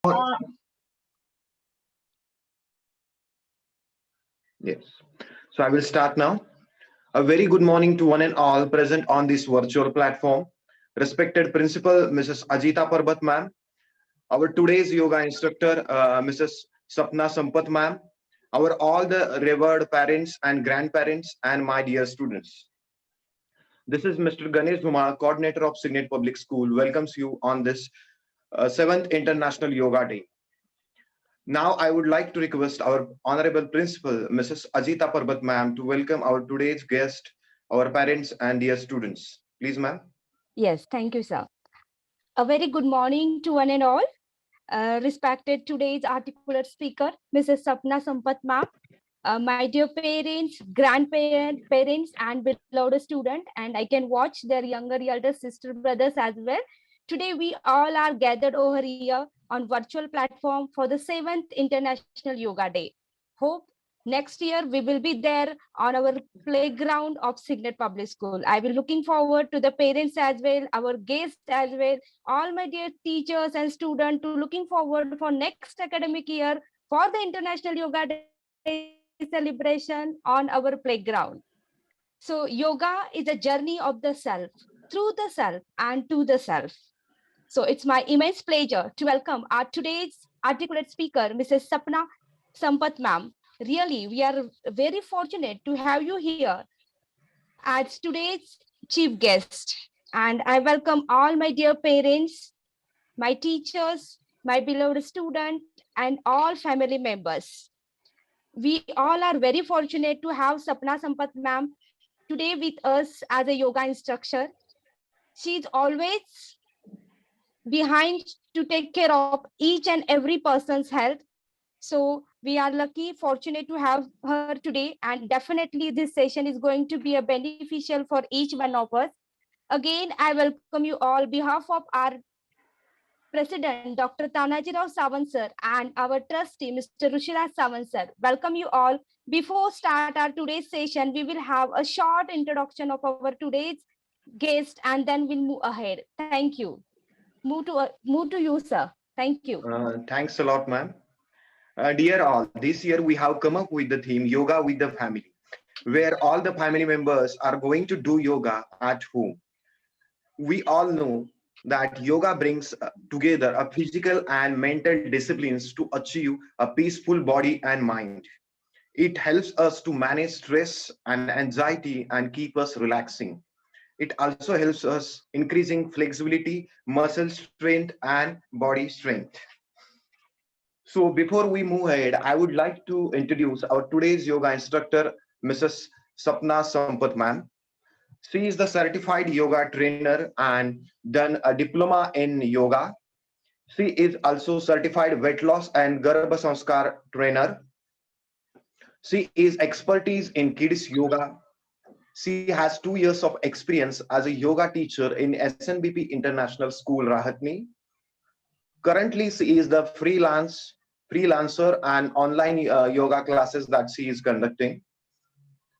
Uh, Yes. So I will start now. A very good morning to one and all present on this virtual platform. Respected Principal Mrs. Ajita Parbat ma'am, our today's yoga instructor Mrs. Sapna Sampath ma'am, our all the revered parents and grandparents and my dear students. This is Mr. Ganesh Dhuma, coordinator of Signet Public School, welcomes you on this 7th International Yoga Day. Now, I would like to request our Honorable Principal, Mrs. Ajita Parbat ma'am, to welcome our today's guest, our parents and dear students. Please, ma'am. yes, thank you, sir. A very good morning to one and all. Respected today's articulate speaker, Mrs. Sapna Sampath ma'am, my dear parents, grandparents, parents, and beloved student, and I can watch their younger elder sister brothers as well. Today, we all are gathered over here on virtual platform for the 7th International Yoga Day. Hope next year we will be there on our playground of Signet Public School. I will looking forward to the parents as well, our guests as well, all my dear teachers and students to looking forward for next academic year for the International Yoga Day celebration on our playground. So, yoga is a journey of the self, through the self, and to the self. So, it's my immense pleasure to welcome our today's articulate speaker, Mrs. Sapna Sampath ma'am. Really, we are very fortunate to have you here as today's chief guest. And I welcome all my dear parents, my teachers, my beloved student, and all family members. We all are very fortunate to have Sapna Sampath ma'am today with us as a yoga instructor. She's always behind to take care of each and every person's health. So we are lucky, fortunate to have her today, and definitely this session is going to be a beneficial for each one of us. Again, I welcome you all behalf of our President Dr. Tanaji Rao Sawant sir and our trustee Mr. Rushiraj Sawant sir. Welcome you all. Before start our today's session, we will have a short introduction of our today's guest and then we'll move ahead. Thank you. Move to you, sir. Thank you. Thanks a lot, ma'am. Dear all, this year we have come up with the theme Yoga with the Family, where all the family members are going to do yoga at home. We all know that yoga brings together a physical and mental disciplines to achieve a peaceful body and mind. It helps us to manage stress and anxiety and keep us relaxing. It also helps us increasing flexibility, muscle strength, and body strength. So before we move ahead, I would like to introduce our today's yoga instructor, Mrs. Sapna Sampath ma'am. She is the certified yoga trainer and done a diploma in yoga. She is also certified weight loss and Garbha Sanskar trainer. She is expertise in kids yoga. She has 2 years of experience as a yoga teacher in SNBP International School, Rahatni. Currently, she is the freelancer and online yoga classes that she is conducting.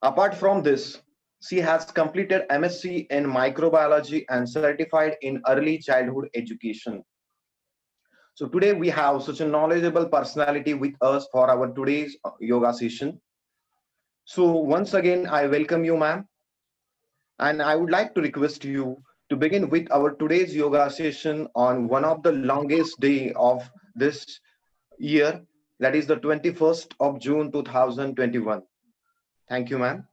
Apart from this, she has completed MSc in microbiology and certified in early childhood education. So today we have such a knowledgeable personality with us for our today's yoga session. So once again, I welcome you, ma'am. And I would like to request you to begin with our today's yoga session on one of the longest day of this year, that is the 21st of June 2021. Thank you, ma'am.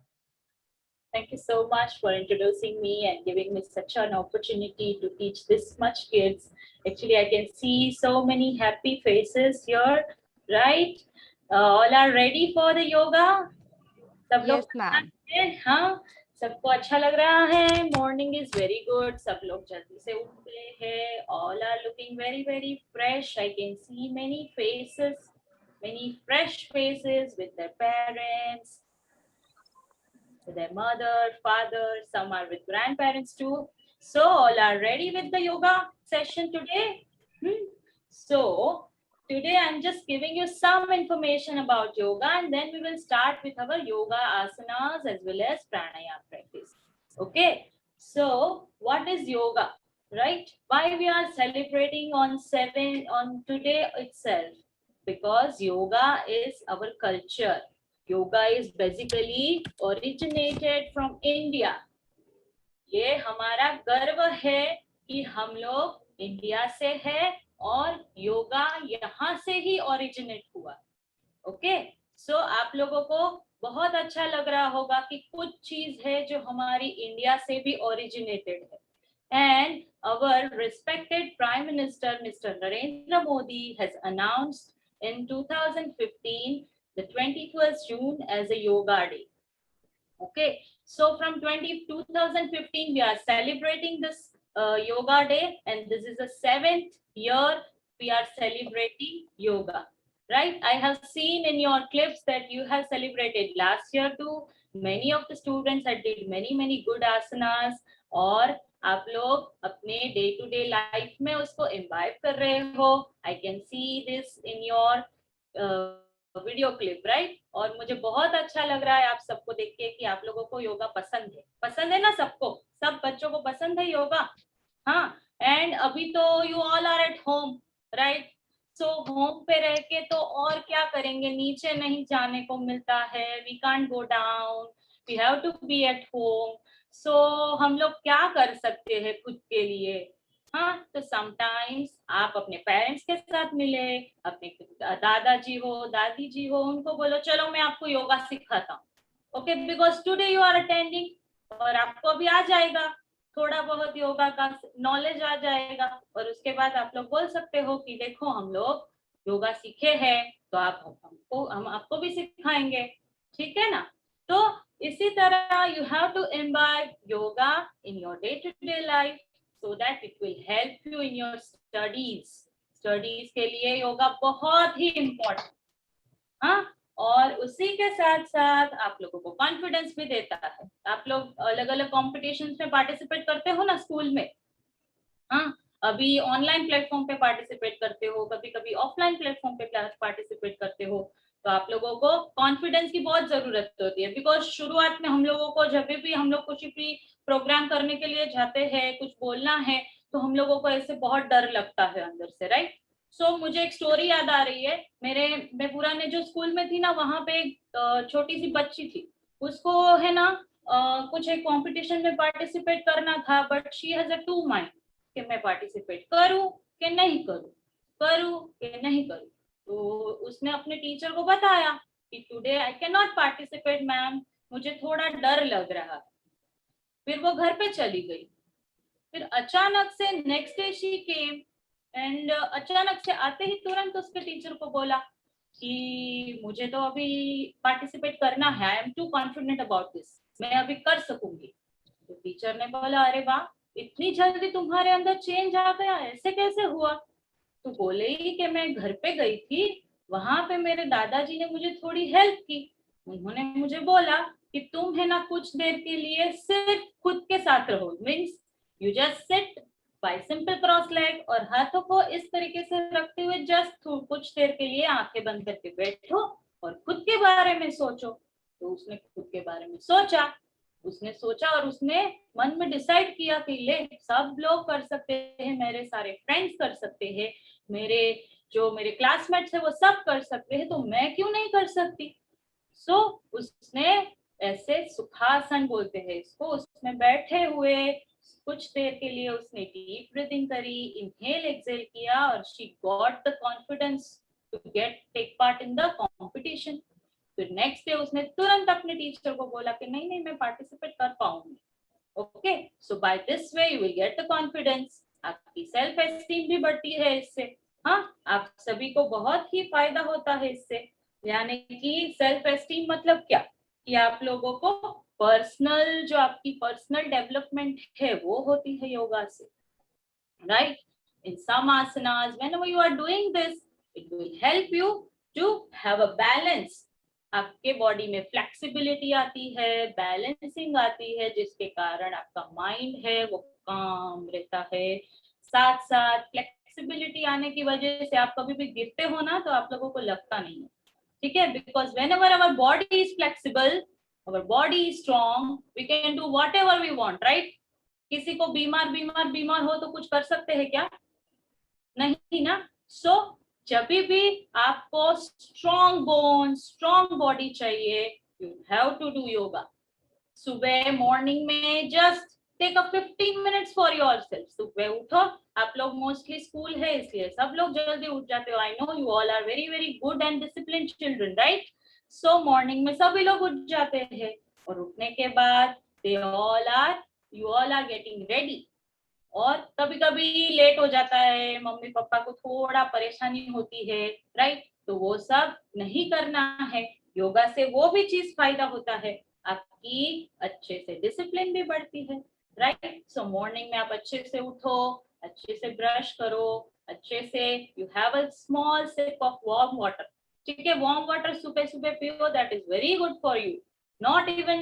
Thank you so much for introducing me and giving me such an opportunity to teach this much kids. Actually, I can see so many happy faces here, right? All are ready for the yoga? सब लोग Yes, ma'am. हैं, हाँ सबको अच्छा लग रहा है morning is very good सब लोग जल्दी से उठते हैं all are looking very very fresh I can see many faces many fresh faces with their parents, with their mother, father, some are with grandparents too. So all are ready with the yoga session today. So today I'm just giving you some information about yoga and then we will start with our yoga asanas as well as pranayama practice. Okay, so what is yoga? right? Why we are celebrating on today itself? Because yoga is our culture. Yoga is basically originated from India. ये हमारा गर्व है कि हम लोग India से है और योगा यहाँ से ही ओरिजिनेट हुआ. ओके, सो आप लोगों को बहुत अच्छा लग रहा होगा कि कुछ चीज है जो हमारी इंडिया से भी ओरिजिनेटेड है. And our respected Prime Minister, Mr. Narendra Modi, has announced in 2015 the 21st June as a Yoga Day. Okay, so from 2015 we are celebrating this Yoga Day, and this is the 7th year we are celebrating yoga. Right? I have seen in your clips that you have celebrated last year too. Many of the students had did many good asanas, और आप लोग अपने day to day life में उसको imbibe कर रहे हो. आई can see this in your video clip, right? और मुझे बहुत अच्छा लग रहा है आप सबको देख के कि आप लोगों को योगा पसंद है ना सबको? सब बच्चों को पसंद है योगा? हाँ. एंड अभी तो you all are at home, right? So home पे रह के तो और क्या करेंगे, नीचे नहीं जाने को मिलता है, we can't go down, we have to be at home. So हम लोग क्या कर सकते हैं खुद के लिए? हाँ, तो समटाइम्स आप अपने पेरेंट्स के साथ मिले, अपने दादाजी हो, दादी जी हो, उनको बोलो चलो मैं आपको योगा सिखाता हूँ. Okay, because today you are attending, और आपको अभी आ जाएगा थोड़ा बहुत योगा का नॉलेज आ जाएगा, और उसके बाद आप लोग बोल सकते हो कि देखो हम लोग योगा सीखे हैं, तो हम आपको भी सिखाएंगे. ठीक है ना? तो इसी तरह you have to imbibe yoga in your day to day life, so that it will help you in your studies के लिए योगा बहुत ही इम्पोर्टेंट. हाँ, और उसी के साथ साथ आप लोगों को कॉन्फिडेंस भी देता है. आप लोग अलग अलग कॉम्पिटिशन्स में पार्टिसिपेट करते हो ना स्कूल में. हाँ, अभी ऑनलाइन प्लेटफॉर्म पे पार्टिसिपेट करते हो, कभी कभी ऑफलाइन प्लेटफॉर्म पे पार्टिसिपेट करते हो, तो आप लोगों को कॉन्फिडेंस की बहुत जरूरत होती है. बिकॉज शुरुआत में हम लोगों को जब भी हम लोग कुछ भी प्रोग्राम करने के लिए जाते हैं, कुछ बोलना है, तो हम लोगों को ऐसे बहुत डर लगता है अंदर से, राइट? सो मुझे एक स्टोरी याद आ रही है. मैं पुराने जो स्कूल में थी ना, वहां पे एक छोटी सी बच्ची थी. उसको है ना कुछ एक कंपटीशन में पार्टिसिपेट करना था, but she has a two mind कि मैं पार्टिसिपेट करूं कि नहीं करूं, करूं कि नहीं करूं. तो उसने अपने टीचर को बताया कि today I can not participate ma'am, मुझे थोड़ा डर लग रहा है. फिर वो घर पे चली गई. फिर अचानक से next day she came, and अचानक से आते ही तुरंत उसके टीचर को बोला कि मुझे तो अभी पार्टिसिपेट करना है, I am too confident about this, मैं अभी कर सकूंगी. तो टीचर ने बोला अरे वाह, इतनी जल्दी तुम्हारे अंदर चेंज आ गया, ऐसे कैसे हुआ? तो बोले ही कि मैं घर पे गई थी, वहां पे मेरे दादाजी ने मुझे थोड़ी हेल्प की. उन्होंने मुझे बोला कि तुम है ना कुछ देर के लिए सिर्फ खुद के साथ रहो, means you just sit by simple cross leg, और हाथों को इस तरीके से रखते हुए जस्ट कुछ देर के लिए आंखें बंद करके बैठो और खुद के बारे में सोचो. तो उसने खुद के बारे में सोचा और उसने मन में डिसाइड किया कि ले सब लोग कर सकते हैं, मेरे सारे फ्रेंड्स कर सकते हैं, मेरे क्लासमेट्स है वो सब कर सकते हैं, तो मैं क्यों नहीं कर सकती? सो उसने ऐसे सुखासन बोलते हैं इसको, उसमें बैठे हुए कुछ देर के लिए उसने डीप ब्रीथिंग करी, इनहेल एक्सेल किया, और she got the confidence to take part in the competition. फिर नेक्स्ट डे उसने तुरंत अपने टीचर को बोला कि नहीं मैं पार्टिसिपेट कर पाऊंगी. Okay, so by this way you will get the confidence, आपकी सेल्फ एस्टीम भी बढ़ती है इससे. हाँ, आप सभी को बहुत ही फायदा होता है इससे. यानी कि सेल्फ एस्टीम मतलब क्या, कि आप लोगों को पर्सनल जो आपकी पर्सनल डेवलपमेंट है वो होती है योगा से, right? In some asanas whenever you are doing this, it will help you to have a balance. आपके बॉडी में फ्लेक्सिबिलिटी आती है, बैलेंसिंग आती है, जिसके कारण आपका माइंड है वो काम रहता है. साथ साथ फ्लेक्सिबिलिटी आने की वजह से आप कभी भी गिरते हो ना, तो आप लोगों को लगता नहीं है. ठीक है, because whenever our body is flexible, our body is strong, we can do whatever we want, right? किसी को बीमार हो तो कुछ कर सकते हैं क्या? नहीं ना. सो जब भी आपको स्ट्रॉन्ग बोन, स्ट्रॉन्ग बॉडी चाहिए, you have to do yoga. सुबह मॉर्निंग में just take a 15 minutes for yourself. सुबह उठो. आप लोग मोस्टली स्कूल है इसलिए सब लोग जल्दी उठ जाते हो. I know you all are very very good and disciplined children, right? So morning में सभी लोग उठ जाते हैं और उठने के बाद you all are getting ready. और कभी कभी लेट हो जाता है, मम्मी पापा को थोड़ा परेशानी होती है, राइट? तो वो सब नहीं करना है. योगा से वो भी चीज फायदा होता है, आपकी अच्छे से डिसिप्लिन भी बढ़ती है, राइट? सो मॉर्निंग में आप अच्छे से उठो, अच्छे से ब्रश करो, अच्छे से you have a small sip of warm water. ठीक है, वार्म वाटर सुबह सुबह पियो, that is very good for you. Not even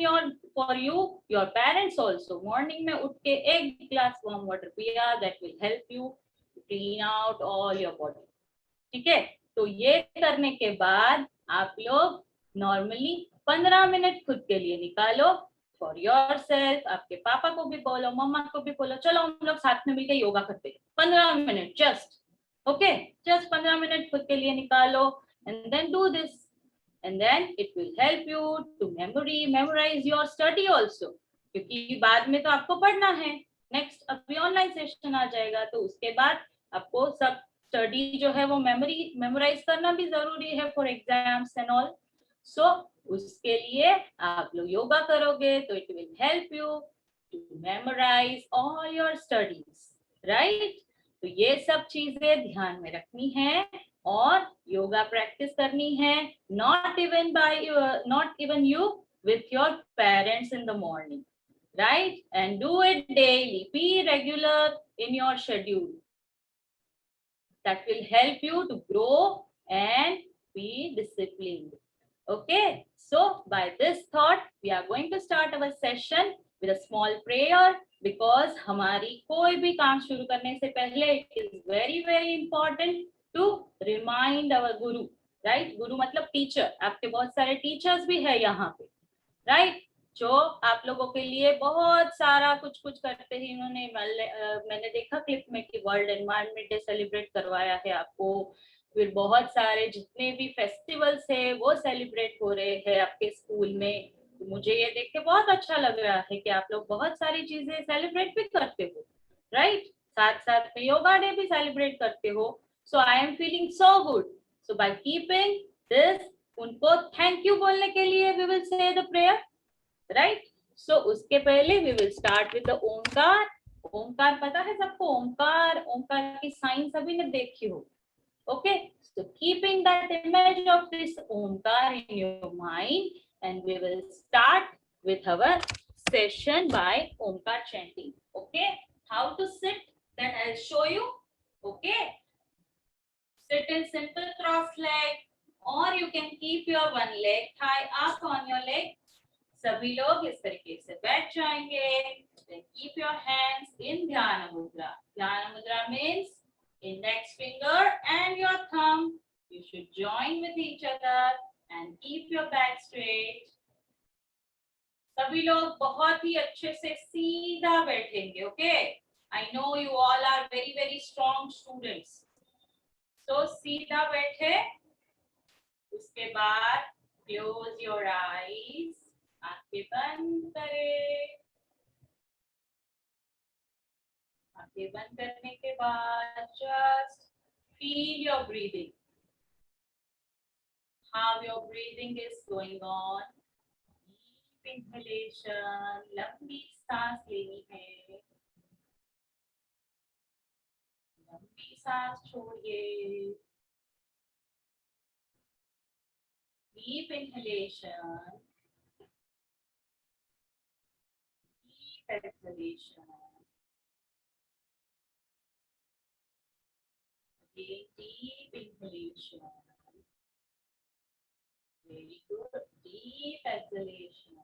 for you, your parents also. Morning में उठ के एक glass warm water पिया, that will help you clean out all your body. ठीक है, तो ये करने के बाद आप लोग नॉर्मली 15 मिनट खुद के लिए निकालो for yourself. आपके पापा को भी बोलो, मम्मा को भी बोलो, चलो हम लोग साथ में मिलकर योगा करते हैं 15 minute just. Okay, just 15 minute खुद के लिए निकालो and then do this. And then it will help you to memorize your study also. क्योंकि बाद में तो आपको पढ़ना है. नेक्स्ट अभी ऑनलाइन सेशन आ जाएगा, तो उसके बाद आपको सब स्टडी जो है वो मेमोराइज करना भी जरूरी है for exams and all. So उसके लिए आप लोग योगा करोगे तो it will help you to memorise all your studies, right? तो ये सब चीजें ध्यान में रखनी है और योगा प्रैक्टिस करनी है. not even you with your parents in the morning, right? And do it daily, be regular in your schedule. That will help you to grow and be disciplined. Okay, so by this thought we are going to start our session with a small prayer, because हमारी कोई भी काम शुरू करने से पहले it is very very important to remind our guru, right? गुरु मतलब teacher. आपके बहुत सारे टीचर्स भी है यहाँ पे, राइट? जो आप लोगों के लिए बहुत सारा कुछ कुछ करते हैं. इन्होंने मैंने देखा क्लिप में कि वर्ल्ड एनवायरनमेंट डे सेलिब्रेट करवाया है आपको. फिर बहुत सारे जितने भी फेस्टिवल्स है वो सेलिब्रेट हो रहे हैं आपके स्कूल में. तो मुझे ये देख के बहुत अच्छा लग रहा है कि आप लोग बहुत सारी चीजें सेलिब्रेट भी करते हो, राइट? साथ साथ में योगा डे भी सेलिब्रेट करते हो. So I am feeling so good. So by keeping this, उनको थैंक यू बोलने के लिए we will say the prayer, right? So उसके पहले we will start with the Omkar. Omkar पता है सबको? ओमकार की साइन सभी ने देखी हो. Okay, so keeping that image of this Omkar in your mind, and we will start with our session by Omkar chanting. Okay, how to sit, that I'll show you. Okay, sit in simple cross leg, or you can keep your one leg thigh up on your leg. सभी लोग इस तरीके से बैठ जाएंगे. Then keep your hands in Dhyana Mudra. Dhyana Mudra means index finger and your thumb you should join with each other and keep your back straight. सभी लोग बहुत ही अच्छे से सीधा बैठेंगे. Okay, I know you all are very very strong students. So सीधा बैठे. उसके बाद क्लोज योर आईज, आंखें बंद करें. आंखें बंद करने के बाद just feel your breathing, how your breathing is going on. Deep inhalation, लंबी सांस लेनी है. लंबी सांस छोड़िए. Deep inhalation, deep exhalation. Again, deep inhalation. Very good. Deep exhalation.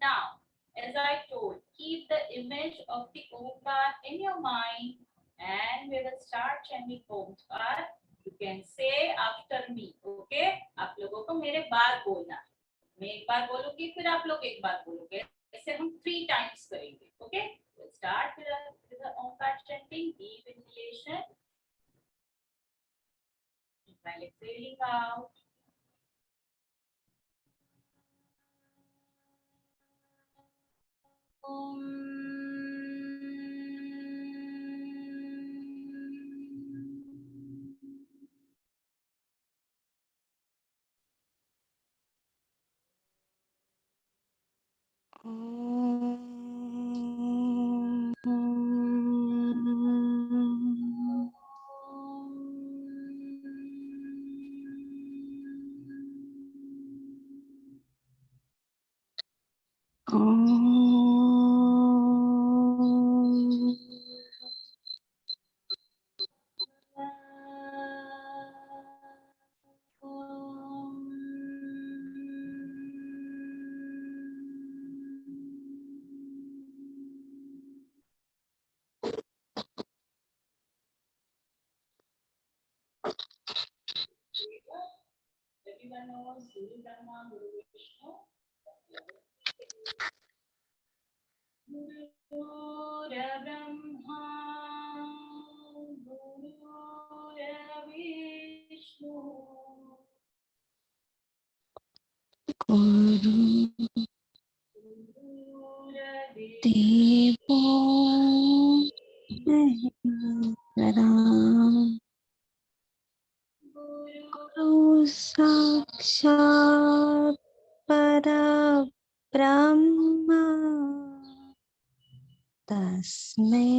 Now, as I told, keep the image of the Omkar in your mind, and we will start chanting Omkar. You can say after me. Okay? आप लोगों को मेरे बाद बोलना है. मैं एक बार बोलूंगी, फिर आप लोग एक बार बोलोगे. ऐसे हम 3 times करेंगे. Okay, we'll start with the Onkar chanting. Deep inhalation while exhaling out. Everyone knows Guru Brahma, Guru Vishnu. Guru Brahma, Guru Vishnu. देवो महेश्वरा गुरु साक्षात् परब्रह्म तस्मै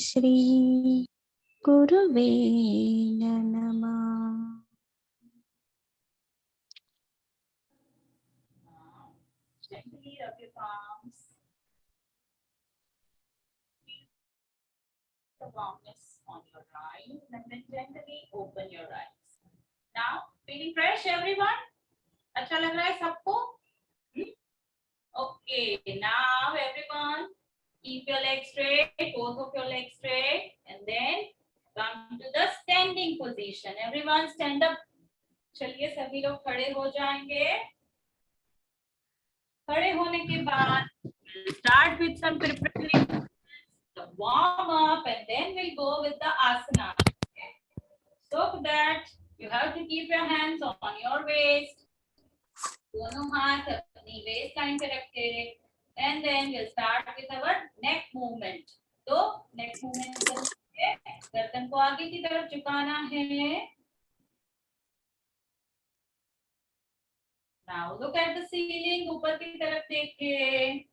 श्री गुरुवे नमः. Gently rub your palms. Feel the warmness on your eyes and then gently open your eyes. Now, feeling fresh, everyone? अच्छा लग रहा है सबको? Okay, now everyone, keep your legs straight, both of your legs straight, and then come to the standing position. Everyone stand up. चलिए सभी लोग खड़े हो जाएंगे. खड़े होने के बाद we'll start with some preparatory the warm up and then we'll go with the asana. Okay? So for that you have to keep your hands on your waist. दोनों हाथ अपनी waist line पे रखे and then we'll start with our neck movement. तो neck movement करके गर्दन को आगे की तरफ झुकाना है. Now look at the ceiling. ऊपर की तरफ देखिए.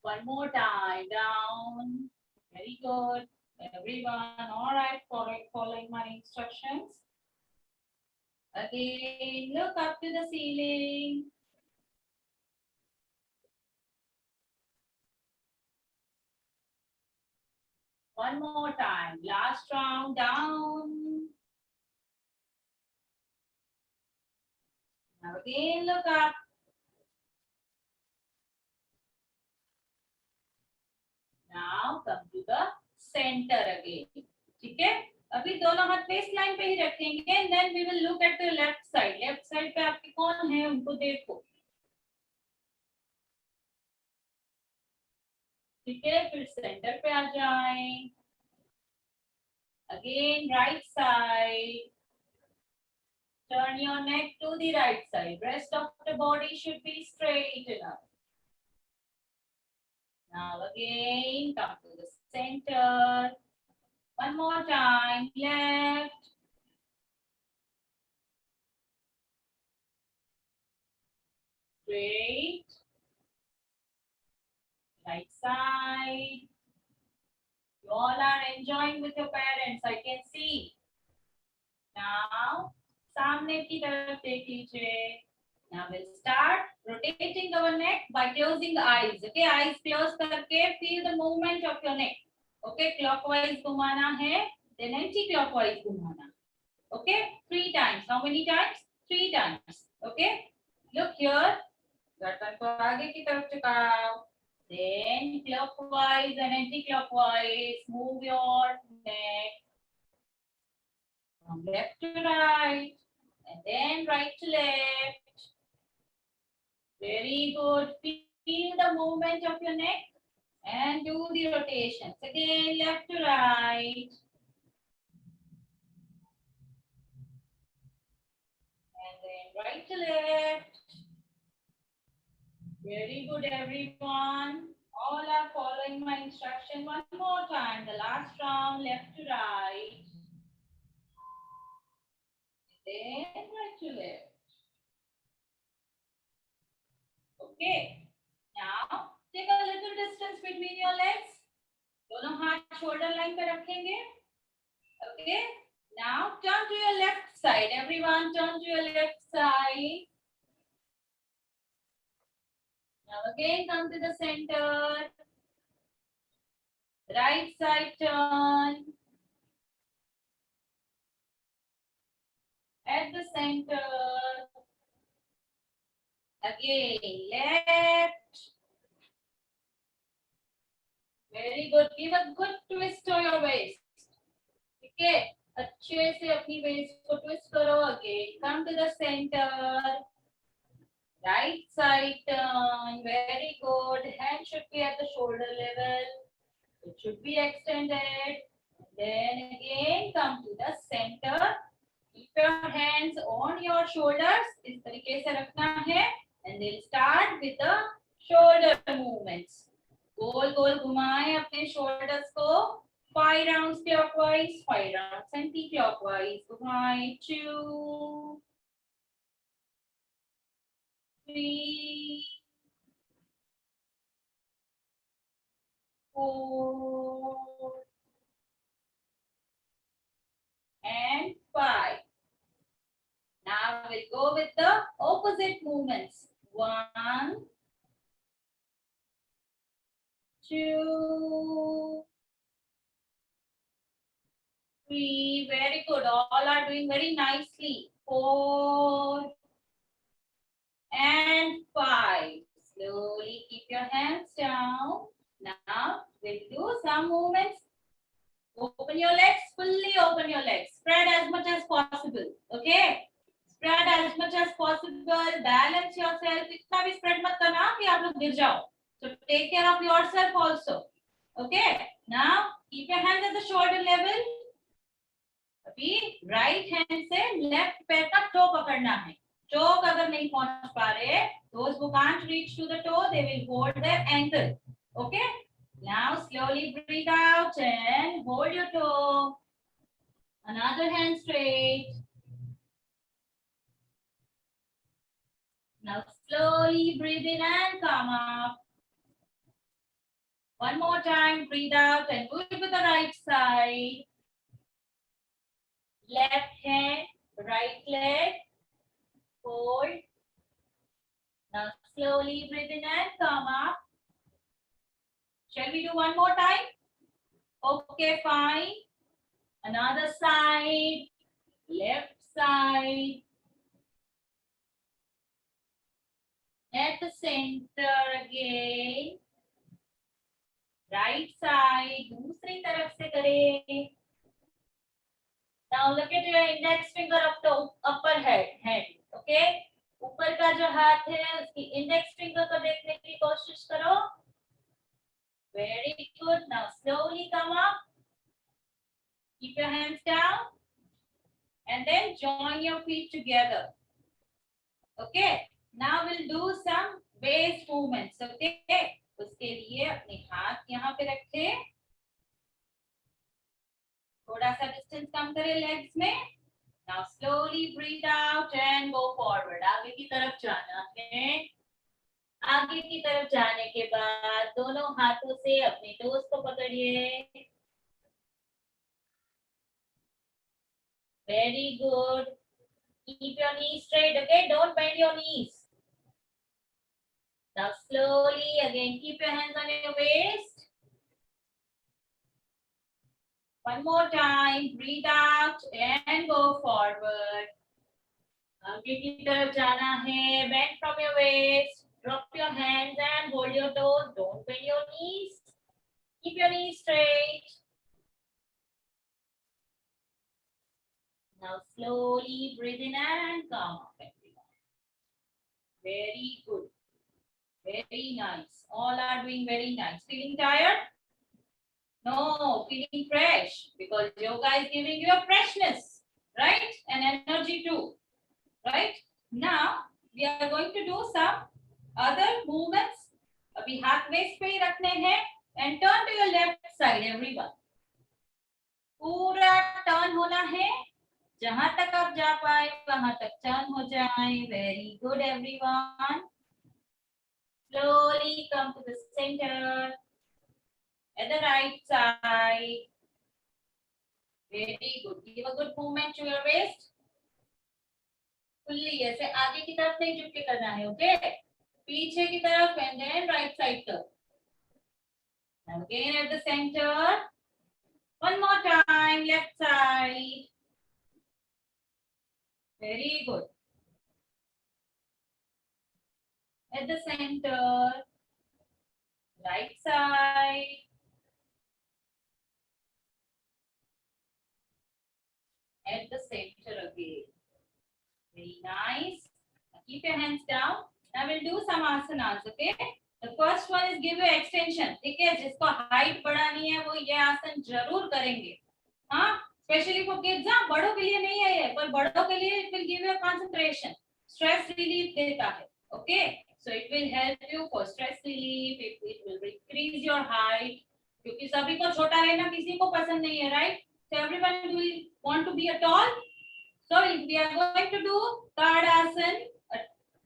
One more time down. Very good. Everyone, all right, following my instructions. Again, look up to the ceiling. One more time. Last round down. Now again, look up. Now come to the center again. ठीक है? अभी दोनों हाथ waist line पे ही रखेंगे and then we will look at the left side. Left side पे आपके कौन है उनको देखो. ठीक है? फिर center पे आ जाएं. Again right side. Turn your neck to the right side. Rest of the body should be straight enough. Now again, come to the center. One more time, left. Straight. Right side. You all are enjoying with your parents, I can see. Now, सामने की तरफ देख लीजिए. Now we'll start rotating our neck by closing the eyes. Okay, eyes close करके feel the movement of your neck. Okay, clockwise घुमाना है, then anti-clockwise घुमाना. Okay, 3 times. How many times? 3 times. Okay, look here. गर्दन को आगे की तरफ झुकाओ. Then clockwise and anti-clockwise move your neck from left to right and then right to left. Very good. Feel the movement of your neck and do the rotations. Again, left to right. And then right to left. Very good, everyone. All are following my instruction. One more time. The last round, left to right. Then right to left. Okay. Now, take a little distance between your legs. दोनों हाथ shoulder line पे रखेंगे. Okay. Now, turn to your left side. Everyone, turn to your left side. Now, again, come to the center. Right side turn. At the center. Again, left. Very good. Give a good twist to your waist. Okay. अच्छे से अपनी waist को twist करो. Again, come to the center. Right side turn. Very good. Hand should be at the shoulder level. It should be extended. Then again, come to the center. Keep your hands on your shoulders. इस तरीके से रखना है. And then start with the shoulder movements. गोल गोल घुमाएं अपने shoulders को. 5 rounds clockwise, 5 rounds anti-clockwise. घुमाएं. 2, 3, 4, and 5. Now we'll go with the opposite movements. 1, 2, 3. Very good. All are doing very nicely. 4 and 5. Slowly keep your hands down. Now we'll do some movements. Open your legs, fully open your legs. Spread as much as possible. Okay? Spread as much as possible. Balance yourself. इतना भी spread मत करना कि आप लोग गिर जाओ. So take care of yourself also. Okay? Now keep your hands at the shoulder level. अभी right hand से left पैर का toe पकड़ना है. Toe अगर नहीं पहुंच पा रहे, those who can't reach to the toe, they will hold their ankle. Okay? Now slowly breathe out and hold your toe. Another hand straight. Now slowly breathe in and come up. One more time, breathe out and do it with the right side. Left hand, right leg, hold. Now slowly breathe in and come up. Shall we do one more time? Okay, fine. Another side, left side. At the center again. Right side, दूसरी तरफ से करें. Now look at your index finger of the upper hand. Okay? ऊपर का जो हाथ है उसकी index finger को देखने की कोशिश करो. Very good. Now slowly come up. Keep your hands down. And then join your feet together. Okay? Now we'll do some waist movements. Okay? उसके लिए अपने हाथ यहाँ पे रखें. थोड़ा सा डिस्टेंस कम करें लेग्स में. Now slowly breathe out and go forward. आगे की तरफ जाना है. आगे की तरफ जाने के बाद दोनों हाथों से अपने टोस को पकड़िए. Very good. Keep your knees straight. Okay, don't bend your knees. Now slowly again keep your hands on your waist. One more time, breathe out and go forward. आगे की तरफ जाना है. Bend from your waist. Drop your hands and hold your toes. Don't bend your knees. Keep your knees straight. Now slowly breathe in and come up, everyone. Very good. Very nice. All are doing very nice. Feeling tired? No, feeling fresh because yoga is giving you a freshness, right? And energy too, right? Now we are going to do some other movements. अभी हाथ waste पे ही रखने हैं and turn to your left side, everyone. पूरा turn होना है. जहां तक आप जा पाए वहां तक टर्न हो जाए. Very good, everyone. Slowly come to the center. At the right side. Very good. Give a good movement to your waist. Fully ऐसे आगे की तरफ नहीं झुक के करना है, okay? पीछे की तरफ and then right side turn. Now again at the center. One more time, left side. Very good. At the center. Right side. At the center again. Very nice. Now keep your hands down. Now we'll do some asanas, okay? The first one is give you extension. ठीक है, जिसको height बढ़ानी है वो ये आसन जरूर करेंगे. हाँ, स्पेशली फॉर किड्स. हाँ, बड़ों के लिए नहीं है ये, पर बड़ों के लिए it will give you a concentration. Stress relief देता है. Okay, so it will help you for stress relief. It will increase your height. क्योंकि सभी को छोटा रहना किसी को पसंद नहीं है, right? So everyone will want to be a tall. So we are going to do Tadasana, a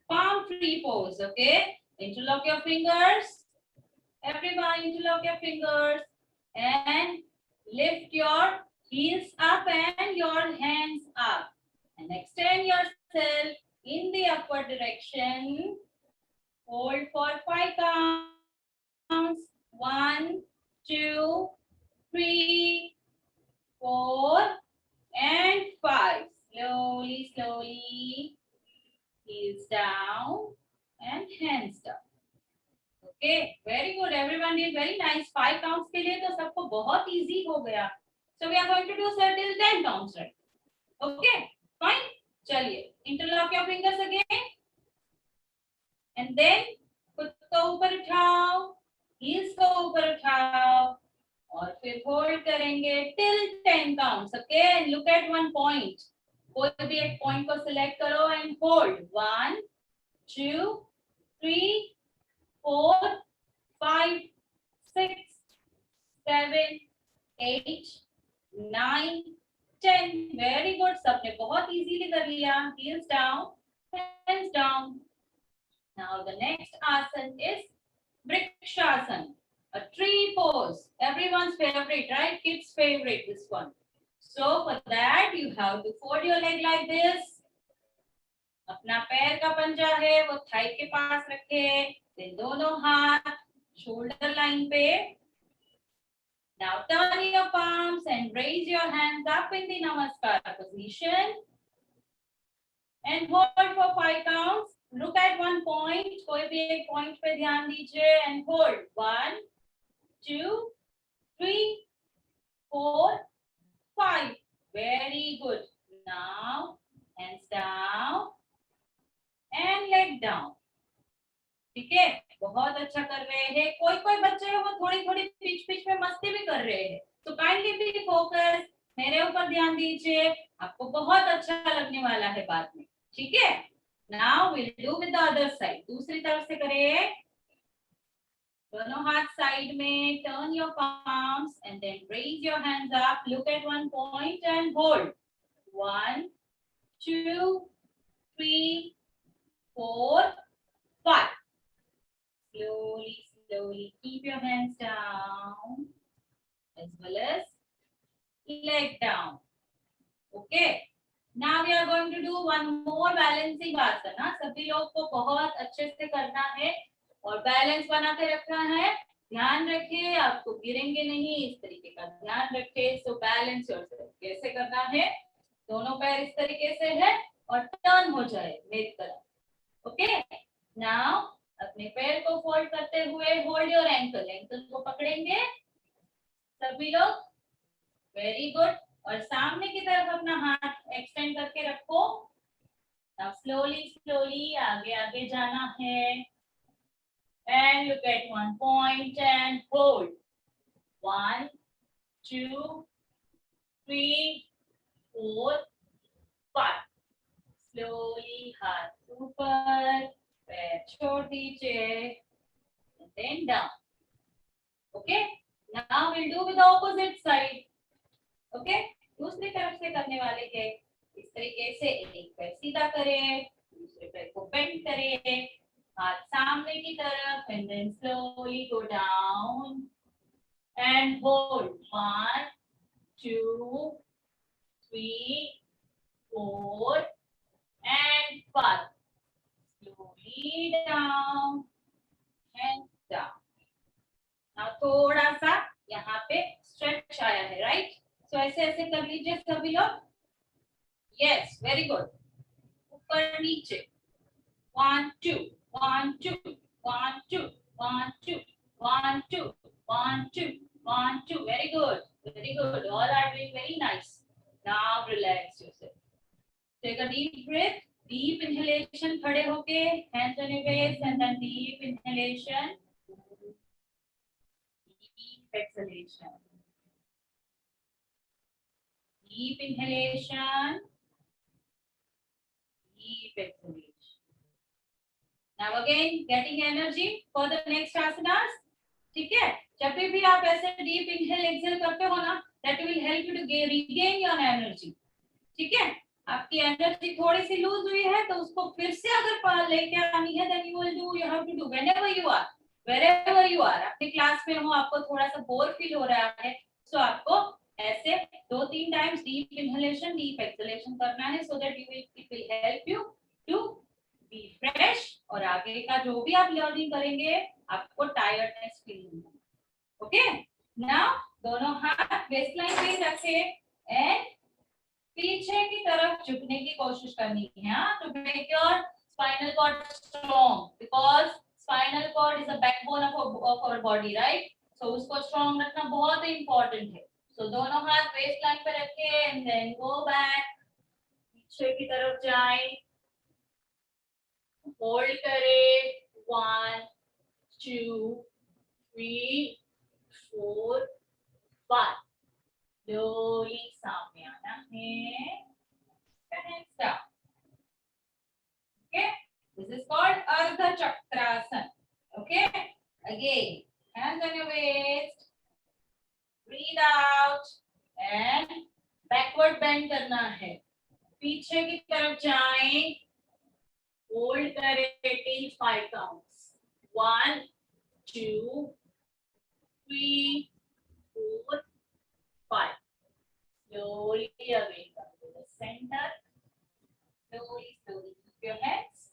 palm tree pose, okay? Interlock your fingers. Everyone interlock your fingers and lift your heels up and your hands up. And extend yourself in the upward direction. Hold for 5 counts. 1, 2, 3, 4, and 5. Slowly, slowly. Heels down and hands down. Okay, very good. Everyone did very nice. 5 counts के लिए तो सबको बहुत easy हो गया. So we are going to do till 10 counts, right? Okay, fine. चलिए, interlock your fingers again. And then खुद को ऊपर उठाओ, heels को ऊपर उठाओ, और फिर hold करेंगे till 10 counts. Okay, and look at one point. कोई भी एक point को select करो and hold. 1, 2, 3, 4, 5, 6, 7, 8, 9, 10. Very good. सबने बहुत easily कर लिया. Heels down, hands down. Now the next asana is Vrikshasana, a tree pose. Everyone's favorite, right? Kids' favorite, this one. So for that you have to fold your leg like this. अपना पैर का पंजा है वो Thai के पास रखे. Then दोनों हाथ shoulder line पे. Now turn your palms and raise your hands up in the Namaskar position. And hold for 5 counts. Look at one point. कोई भी एक point पे ध्यान दीजिए and hold. 1, 2, 3, 4, 5. Very good. Now hands down and leg down. ठीक है, बहुत अच्छा कर रहे हैं. कोई कोई बच्चे हैं वो थोड़ी थोड़ी बीच में मस्ती भी कर रहे हैं. तो काइंडली बी फोकस. मेरे ऊपर ध्यान दीजिए. आपको बहुत अच्छा लगने वाला है बाद में. ठीक है. Now we'll do with the other side. दूसरी तरफ से करें. दोनों हाथ साइड में. Turn your palms and then raise your hands up. Look at one point and hold. 1, 2, 3, 4, 5. Slowly, slowly keep your hands down as well as leg down. Okay. Now we are going to do one more balancing asana. सभी लोग को बहुत अच्छे से करना है और balance बना के रखना है. ध्यान रखिए आपको गिरेंगे नहीं. इस तरीके का ध्यान रखिए. So balance yourself. कैसे करना है? दोनों पैर इस तरीके से है और टर्न हो जाए मेरी तरफ. Okay. Now अपने पैर को फोल्ड करते हुए होल्ड योर एंकल. एंकल को पकड़ेंगे सभी लोग. Very good. और सामने की तरफ अपना हाथ एक्सटेंड करके रखो। Now slowly slowly आगे आगे जाना है and look at one point and hold 1 2 3 4 5 slowly हाथ ऊपर पैर छोड़ दीजिए and then down. Okay, now we'll do with the opposite side. Okay, दूसरी तरफ से करने वाले हैं इस तरीके से एक पैर सीधा करें, दूसरे पैर को बेंड करें, हाथ सामने की तरफ and then slowly go down and hold 1 2 3 4 and 5 slowly down and down. Now थोड़ा सा यहाँ पे स्ट्रेच आया है, राइट? सो ऐसे ऐसे कर लीजिए सभी लोग. Yes, very good. ऊपर नीचे 1 2 1 2 1 2 1 2 1 2 1 2 1 2. Very good, very good. All are doing very nice. Now relax yourself. Take a deep breath. Deep inhalation. खड़े होके hands on your waist and then deep inhalation. Deep exhalation. Deep inhalation. Deep exhalation. Now again, getting energy for the next asanas. ठीक है? जब भी आप ऐसे deep inhale exhale करते हो ना, that will help you to regain your energy. ठीक है? आपकी एनर्जी थोड़ी सी लूज हुई है तो उसको फिर से अगर लेके आनी है, then you will do, you have to do whenever you are, wherever you are. अपनी क्लास में हो, आपको थोड़ा सा बोर फील हो रहा है, so आपको ऐसे 2-3 times deep inhalation deep exhalation करना है, so that it will help you to be fresh. और आगे का जो भी आप लर्निंग करेंगे आपको टायर्डनेस फील नहीं होगा. ओके, नाउ दोनों हाथ वेस्ट लाइन पे रखे एंड पीछे की तरफ झुकने की कोशिश करनी है, to make your spinal cord strong, because spinal cord is the backbone of our body, right? So उसको स्ट्रॉन्ग रखना बहुत ही इंपॉर्टेंट है. सो दोनों हाथ वेस्ट लाइन पे रखे एंड देन गो बैक, पीछे की तरफ जाएं, होल्ड करें 1 2 3 4 5. slowly सामने आना है, hands down. Okay, this is called Ardha Chakrasana. Okay, again hands on your waist, breathe out and backward bend करना है, पीछे की तरफ जाएं, hold करें till 5 counts. 1 2 3 4 5. Slowly away come to the center. Slowly, slowly keep your heads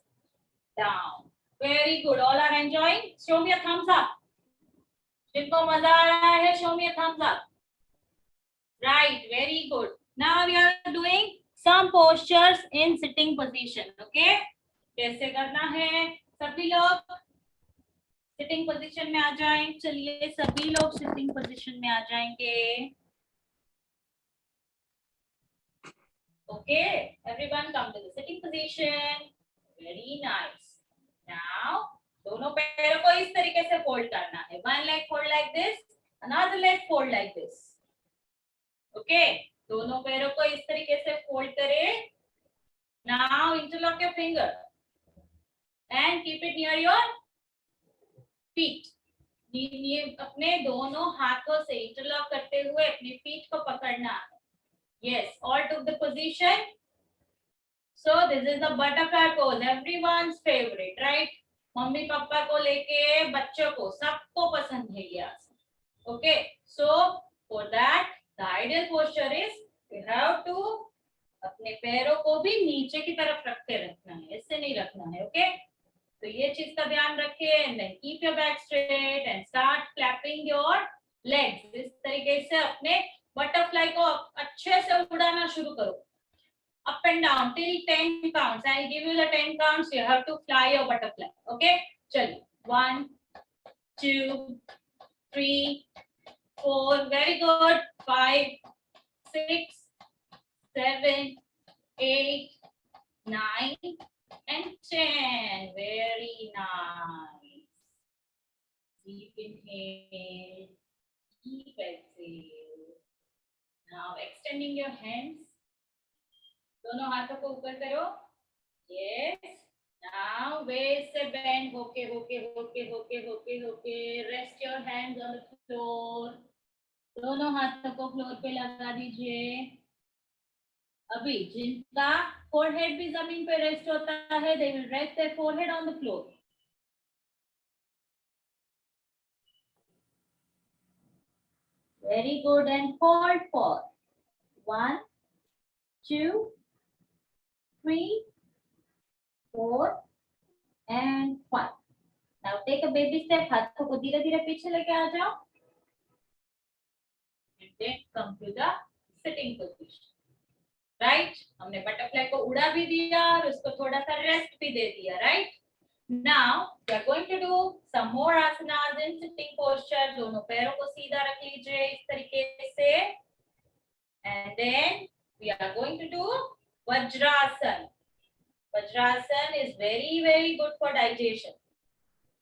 down. Very good. All are enjoying? Show me a thumbs up. जिनको मजा आ रहा है, show me a thumbs up. Right. Very good. Now we are doing some postures in sitting position. Okay? कैसे करना है? सभी लोग sitting position में आ जाएं. चलिए सभी लोग सिटिंग पोजीशन में आ जाएंगे. Okay, everyone come to the sitting position. Very nice. Now, दोनों पैरों को इस तरीके से फोल्ड करना है. One leg fold like this, another leg fold like this. Okay, दोनों पैरों को इस तरीके से फोल्ड करें. Now, interlock your finger and keep it near your feet. अपने दोनों हाथों से इंटरलॉक करते हुए अपने फीट को पकड़ना है. Yes, all took the position. So this is the butterfly pose, everyone's favorite, right? Mummy papa को लेके बच्चों को सबको पसंद है ये आसन. Okay, so for that the ideal posture is you have to अपने पैरों को भी नीचे की तरफ रख के रखना है, ऐसे नहीं रखना है. Okay, तो ये चीज का ध्यान रखिए. And then keep your back straight and start clapping your legs. इस तरीके से अपने बटरफ्लाई को अच्छे से उड़ाना शुरू करो. Up and down till 10 counts. I'll give you the 10 counts. You have to fly your butterfly. Okay? चलिए. 1 2 3 4. Very good. 5 6 7, 8, 9, and 10. Very nice. Deep inhale, deep exhale. Now extending your hands. दोनों हाथों को ऊपर करो. Yes. Now waist से bend होके होके होके होके होके होके. Rest your hands on the floor. दोनों हाथों को फ्लोर पे लगा दीजिए. अभी जिनका forehead भी जमीन पे रेस्ट होता है, they will rest their forehead on the floor. Very good, and hold for 1, 2, 3, 4, and 5. Now take a baby step. हाथों को धीरे धीरे पीछे लेके आ जाओ. And then come to the sitting position. Right? हमने बटरफ्लाई को उड़ा भी दिया और उसको थोड़ा सा रेस्ट भी दे दिया. Right? Now we are going to do some more asanas in sitting posture. दोनों पैरों को सीधा रख लीजिए इस तरीके से. And then we are going to do Vajrasan. Vajrasan is very good for digestion.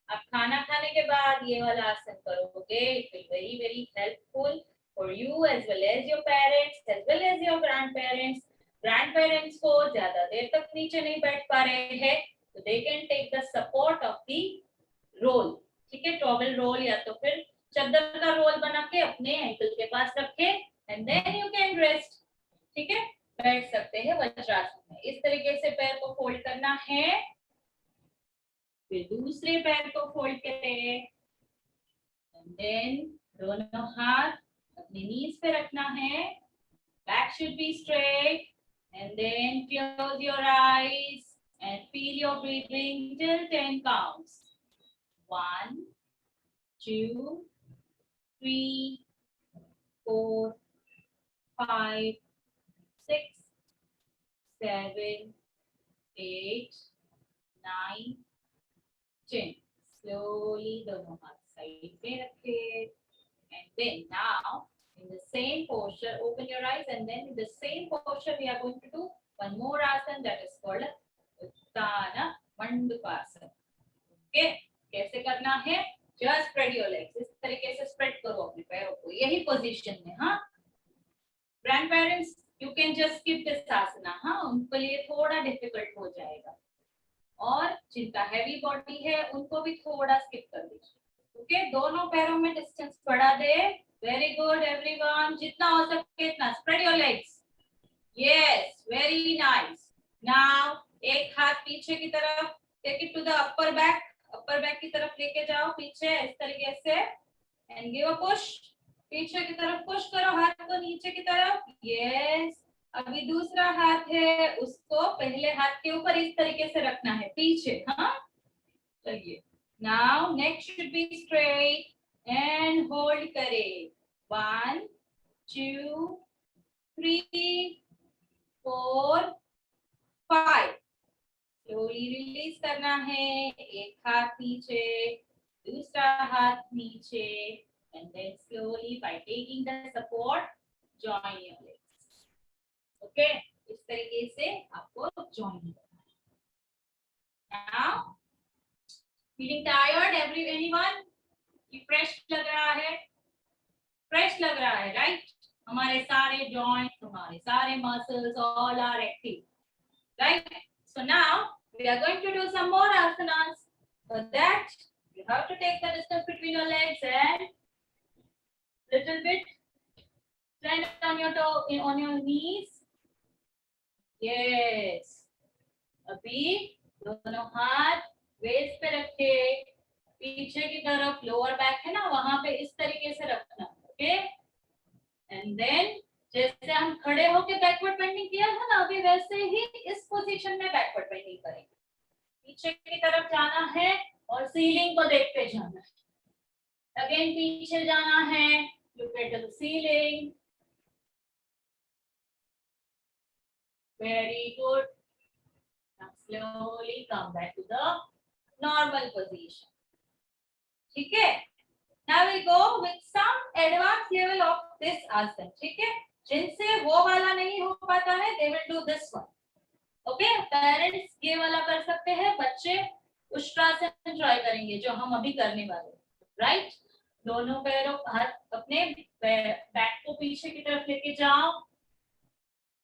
आप खाना खाने के बाद ये वाला आसन करोगे, it will very helpful for you as well as your parents as well as your grandparents. Grandparents को ज्यादा देर तक नीचे नहीं बैठ पा रहे हैं, तो they can take the support of the roll. ठीक है, टॉवल रोल या तो फिर चादर का रोल बना के अपने एंकल के पास रखे and then you can rest. ठीक है, बैठ सकते हैं वज्रासन में. इस तरीके से पैर को फोल्ड करना है. फिर दूसरे पैर को फोल्ड करें and then दोनों हाथ अपने नीज पे रखना है. Back should be straight and then close your eyes and feel your breathing till 10 counts. 1, 2, 3, 4, 5, 6, 7, 8, 9, 10. Slowly दोनों हाथ साइड पे रखें. And then now in the same posture, open your eyes, and then in the same posture we are going to do one more asana that is called Utthana Mandukasana. Okay, कैसे करना है? Just spread your legs. इस तरीके से spread करो अपने पैरों को यही पोजीशन में. हाँ, grandparents you can just skip this asana. हाँ, उनके लिए थोड़ा difficult हो जाएगा. और जिनका हैवी बॉडी है उनको भी थोड़ा स्किप कर दीजिए. ओके, दोनों पैरों में डिस्टेंस बढ़ा दे. वेरी गुड एवरीवन, जितना हो सके इतना. Spread your legs. Yes, very nice. Now एक हाथ पीछे की तरफ, take it to the upper back की तरफ लेके जाओ पीछे इस तरीके से एंड गिव अ पुश. पीछे की तरफ पुश करो हाथ को नीचे की तरफ. यस, अभी दूसरा हाथ है उसको पहले हाथ के ऊपर इस तरीके से रखना है पीछे. हाँ, चलिए. Now neck should be straight and hold करें. 1, 2, 3, 4, 5. स्लोली रिलीज करना है. एक हाथ नीचे, दूसरा हाथ नीचे and then slowly by taking the support join your legs. Okay, इस तरीके से आपको जॉइन करना है. Now feeling tired anyone? ये फ्रेश लग रहा है? फ्रेश लग रहा है, राइट? हमारे सारे जॉइंट्स, हमारे सारे muscles all are active, right? So now we are going to do some more asanas. For that you have to take the distance between your legs and little bit stand on your toe, on your knees. Yes. अभी दोनों हाथ waste पे रखे, पीछे की तरफ lower back है ना वहां पे इस तरीके से रखना. ओके, एंड देन जैसे हम खड़े होके बैकवर्ड बेंडिंग किया था ना, अभी वैसे ही इस पोजीशन में बैकवर्ड बेंडिंग करेंगे. पीछे की तरफ जाना है और सीलिंग को देखते जाना है. अगेन पीछे जाना है, look at the ceiling. Very good. Now slowly come back to the normal position. ठीक है? Now we go with some advanced level of this asana. ठीक है? जिनसे वो वाला नहीं हो पाता है they will do this one. Okay, parents ये वाला कर सकते हैं, बच्चे उष्ट्रासन ट्राई करेंगे जो हम अभी करने वाले हैं. राइट, दोनों पैरों हाथ अपने बैक को पीछे की तरफ लेके जाओ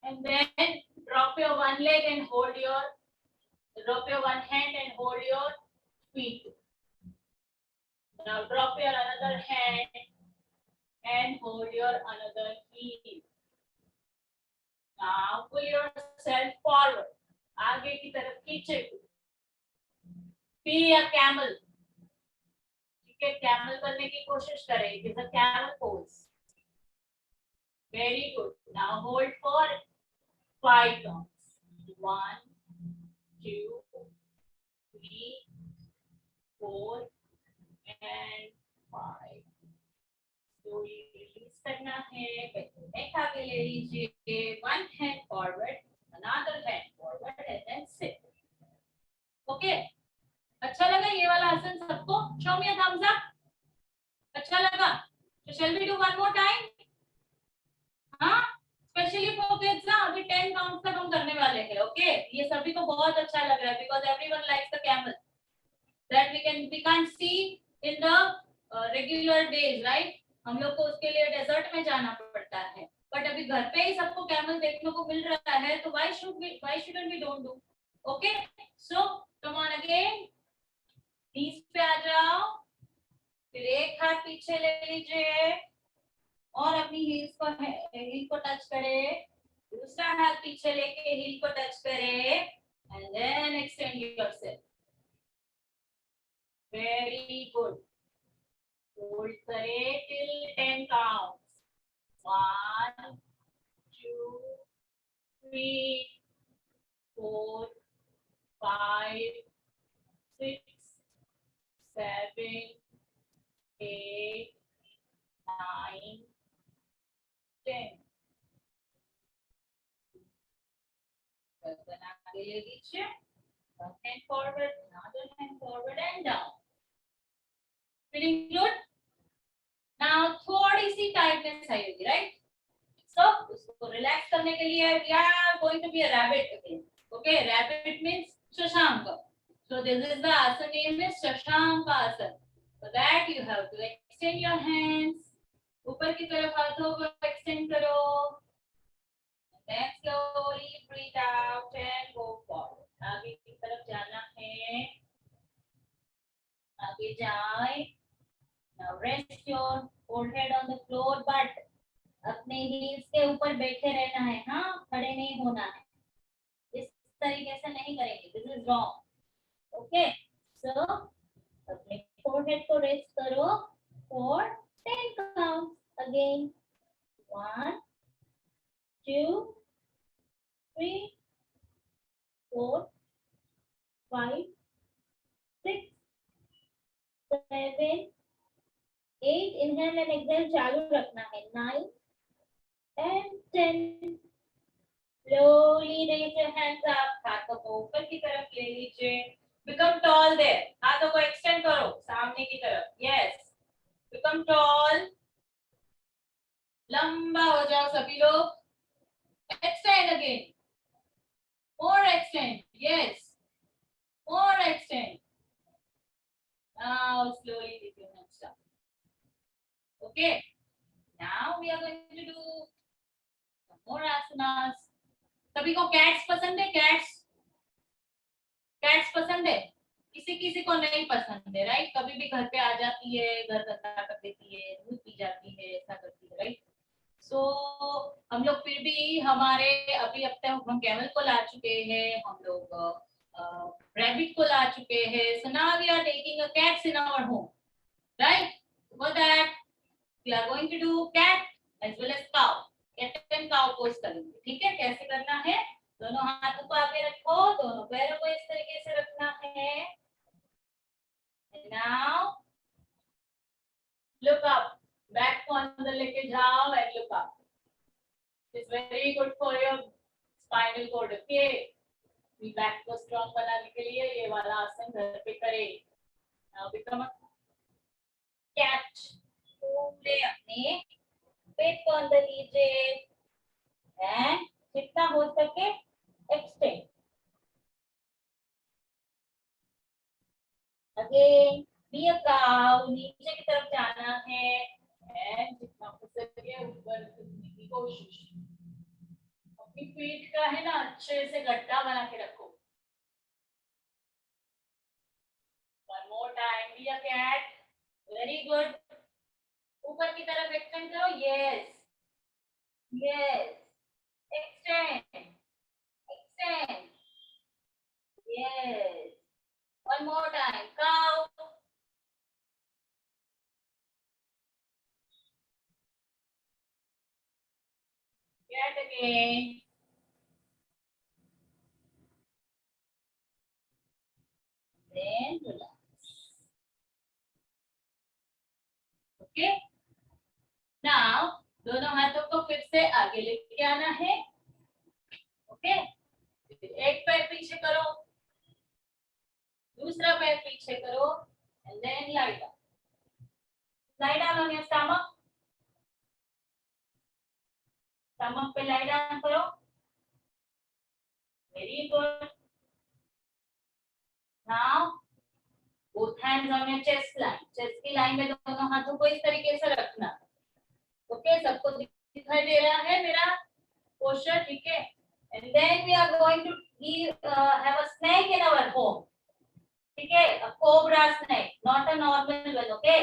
and then drop your one leg and hold your drop your one hand and hold your feet. Now drop your another hand and hold your another heel. Now pull yourself forward. आगे की तरफ खींचे. Be a camel. ठीक है, camel बनने की कोशिश करें. It is a camel pose. Very good. Now hold for 5 counts. 1, 2, 3, 4 and 5. तो ये रिलीज करना है. नेक आगे ले लीजिए. One hand forward, another hand forward and then sit. Okay. अच्छा लगा ये वाला आसन सबको? Show me a thumbs up. अच्छा लगा? So shall we do one more time? हाँ, स्पेशली फॉर किड्स ना अभी 10 काउंट्स तक हम करने वाले हैं. ओके, ये सभी को बहुत अच्छा लग रहा है because everyone likes the camel that we can see in the regular days. Right, हम लोग को उसके लिए डेजर्ट में जाना पड़ता है, बट अभी घर पे ही सबको कैमल देखने को मिल रहा है, तो why shouldn't we don't do. Okay, so come on again. Knees पे आ जाओ, फिर एक हाथ पीछे ले लीजिए और अपनी हील को टच करे. दूसरा हाथ पीछे लेके हील को टच करे and then extend yourself. Very good. Hold करे टिल 10 काउंट्स. 1, 2, 3, 4, 5, 6, 7, 8, 9, 10. गर्दन आगे ले लीजिए. One hand forward, another hand forward and down. Feeling good? Now थोड़ी सी टाइटनेस आएगी, right? So उसको रिलैक्स करने के लिए we are going to be a rabbit again. Okay, rabbit means Shashank. So this is the asana name is Shashank आसन. For that you have to extend your hands. ऊपर की तरफ हाथों को एक्सटेंड करो. Then slowly breathe out and go forward. आगे की तरफ जाना है. आगे जाए. Now rest your forehead on the floor, but अपने heels के ऊपर बैठे रहना है. हाँ, खड़े नहीं होना है. इस तरीके से नहीं करेंगे. This is wrong. Okay. So अपने forehead को rest करो for 10 counts. Again. 1, 2, 3, 4, 5, 6, 7, 8. Inhale and exhale चालू रखना है. 9 and 10. Slowly raise your hands up. हाथों को ऊपर की तरफ ले लीजिए. Become tall there. हाथों को extend करो सामने की तरफ. Yes. Become tall. लंबा हो जाओ सभी लोग. Extend again. More extend. Yes. More extend. Now slowly take your hands down. Okay. Now we are going to do some more asanas. सभी को cats पसंद है? Cats पसंद है? किसी को नहीं पसंद है, राइट? कभी भी घर पे आ जाती है, घर गंदा कर देती है, दूध पी जाती है, ऐसा करती है, राइट? सो हम लोग फिर भी हमारे अभी अब तक हम कैमल को ला चुके हैं, हम लोग रैबिट को ला चुके हैं. So now we are taking a cats in our home, right? For that we are going to do cat as well as cow. Cat and cow pose करेंगे. ठीक है, कैसे करना है? दोनों हाथों को आगे रखो, दोनों पैरों को इस तरीके से रखना है. Now look up. Back को अंदर लेके जाओ and look up. It's very good for your spinal cord. Okay. Back को स्ट्रॉन्ग बनाने के लिए ये वाला आसन घर पे करें. Now become a cat. पूरे अपने पेट को अंदर लीजिए. एंड जितना हो सके extend. Again be a cow, नीचे की तरफ जाना है एंड जितना हो सके ऊपर उठने की कोशिश. अपनी पीठ का है ना अच्छे से गड्ढा बना के रखो. One more time, be a cat. Very good. ऊपर की तरफ एक्सटेंड करो. Yes yes. Extend extend. Yes. One more time. Cow. Cat again. Then relax. Okay. Now दोनों हाथों को फिर से आगे लेके आना है. ओके. एक पैर पीछे करो, दूसरा पैर पीछे करो and then lie down. Lie down on your stomach. Stomach पे lie down करो. Very good. Now both hands on your chest line. Chest की लाइन में दोनों हाथों को इस तरीके से रखना. ओके. सबको दिखाई दे रहा है मेरा पोस्चर? ठीक है. And then we are going to have a snake in our home. ठीक है. A cobra snake, not a normal one. Okay.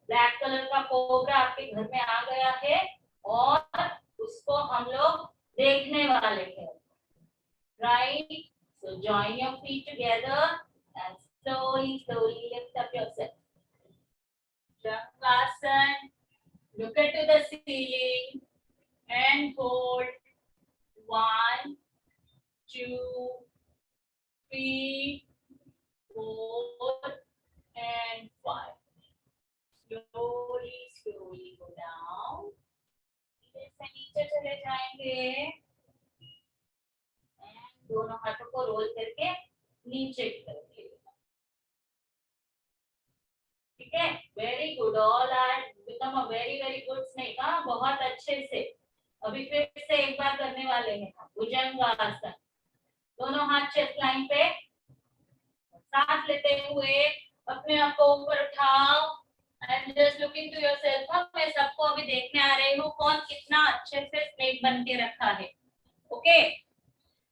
Black colour का कोबरा आपके घर में आ गया है और उसको हम लोग देखने वाले हैं. Right. So join your feet together and slowly lift up yourself. Shavasana. Look at to the ceiling and hold. 1, 2, 3, 4 and 5. Slowly go down. इधर से नीचे चले जाएंगे. And दोनों हाथों को रोल करके नीचे की तरफ ले लेना. ठीक है. Very good. All are become a very good snake. हाँ, बहुत अच्छे से. अभी फिर से एक बार करने वाले हैं भुजंगासन. दोनों हाथ चेस्ट लाइन पे. सांस लेते हुए अपने आप को ऊपर उठाओ. I am just looking to yourself. मैं सबको अभी देखने आ रही हूँ कौन कितना अच्छे से स्नेक बन के रखा है. Okay.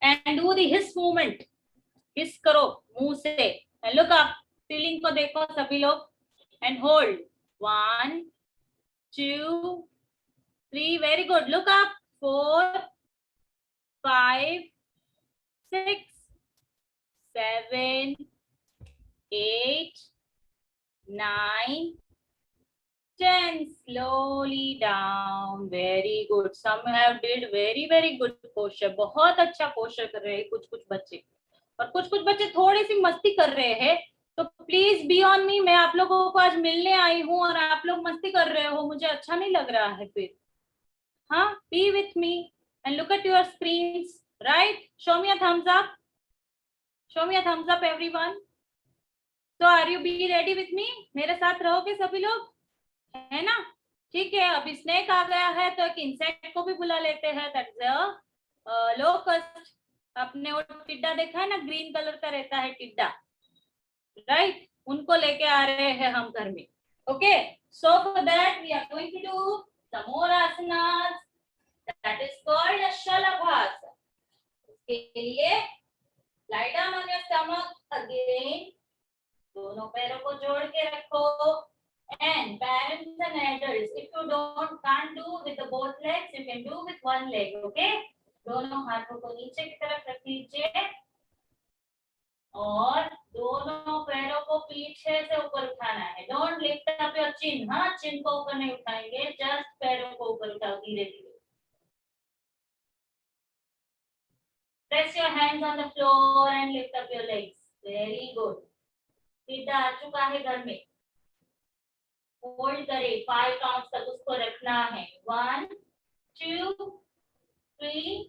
And do the hiss movement. Hiss करो मुंह से. And look up. सीलिंग को देखो सभी लोग. And hold. 1, 2, 3. Very good. Look up. 4, 5, 6, 7, 8, 9, 10. Slowly down. Very good. Some have did very good posture. बहुत अच्छा posture कर रहे हैं कुछ बच्चे. और कुछ बच्चे थोड़ी सी मस्ती कर रहे हैं. तो प्लीज बी ऑन मी. मैं आप लोगों को आज मिलने आई हूँ और आप लोग मस्ती कर रहे हो. मुझे अच्छा नहीं लग रहा है फिर. हाँ, be with me and look at your screens. Right? Show me a thumbs up. Show me a thumbs up everyone. So are you be ready with me? मेरे साथ रहोगे सभी लोग? है ना? ठीक है. अभी स्नेक आ गया है तो एक इंसेक्ट को भी बुला लेते हैं. That's a locust. आपने वो टिड्डा देखा है ना, ग्रीन कलर का रहता है टिड्डा. राइट. उनको लेके आ रहे हैं हम घर में. Okay. So for that we are going to do some more asanas. That is called Shalabhasana. उसके लिए lie down on your stomach again. दोनों पैरों को जोड़ के रखो. And parents and adults, if you can't do with the both legs, you can do with one leg. Okay. दोनों हाथों को नीचे की तरफ रख लीजिए और दोनों पैरों को पीछे से ऊपर उठाना है. Don't lift up your chin. हाँ, चिन को ऊपर नहीं उठाएंगे. जस्ट पैरों को ऊपर उठाओ धीरे धीरे. Press your hands on the floor and lift up your legs. Very good. टिड्डा आ चुका है घर में. होल्ड करे. 5 काउंट्स तक उसको रखना है. 1, 2, 3,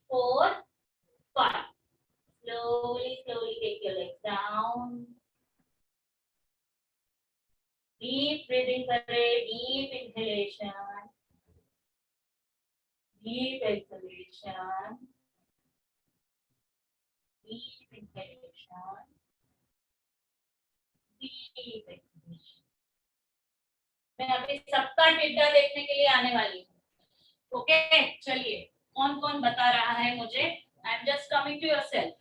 4, 5. Slowly take your legs down. Deep breathing करे. Deep inhalation. Deep exhalation. Deep inhalation. Deep exhalation. मैं अभी सबका टिड्डा देखने के लिए आने वाली हूँ. ओके, चलिए कौन कौन बता रहा है मुझे. I am just coming to yourself.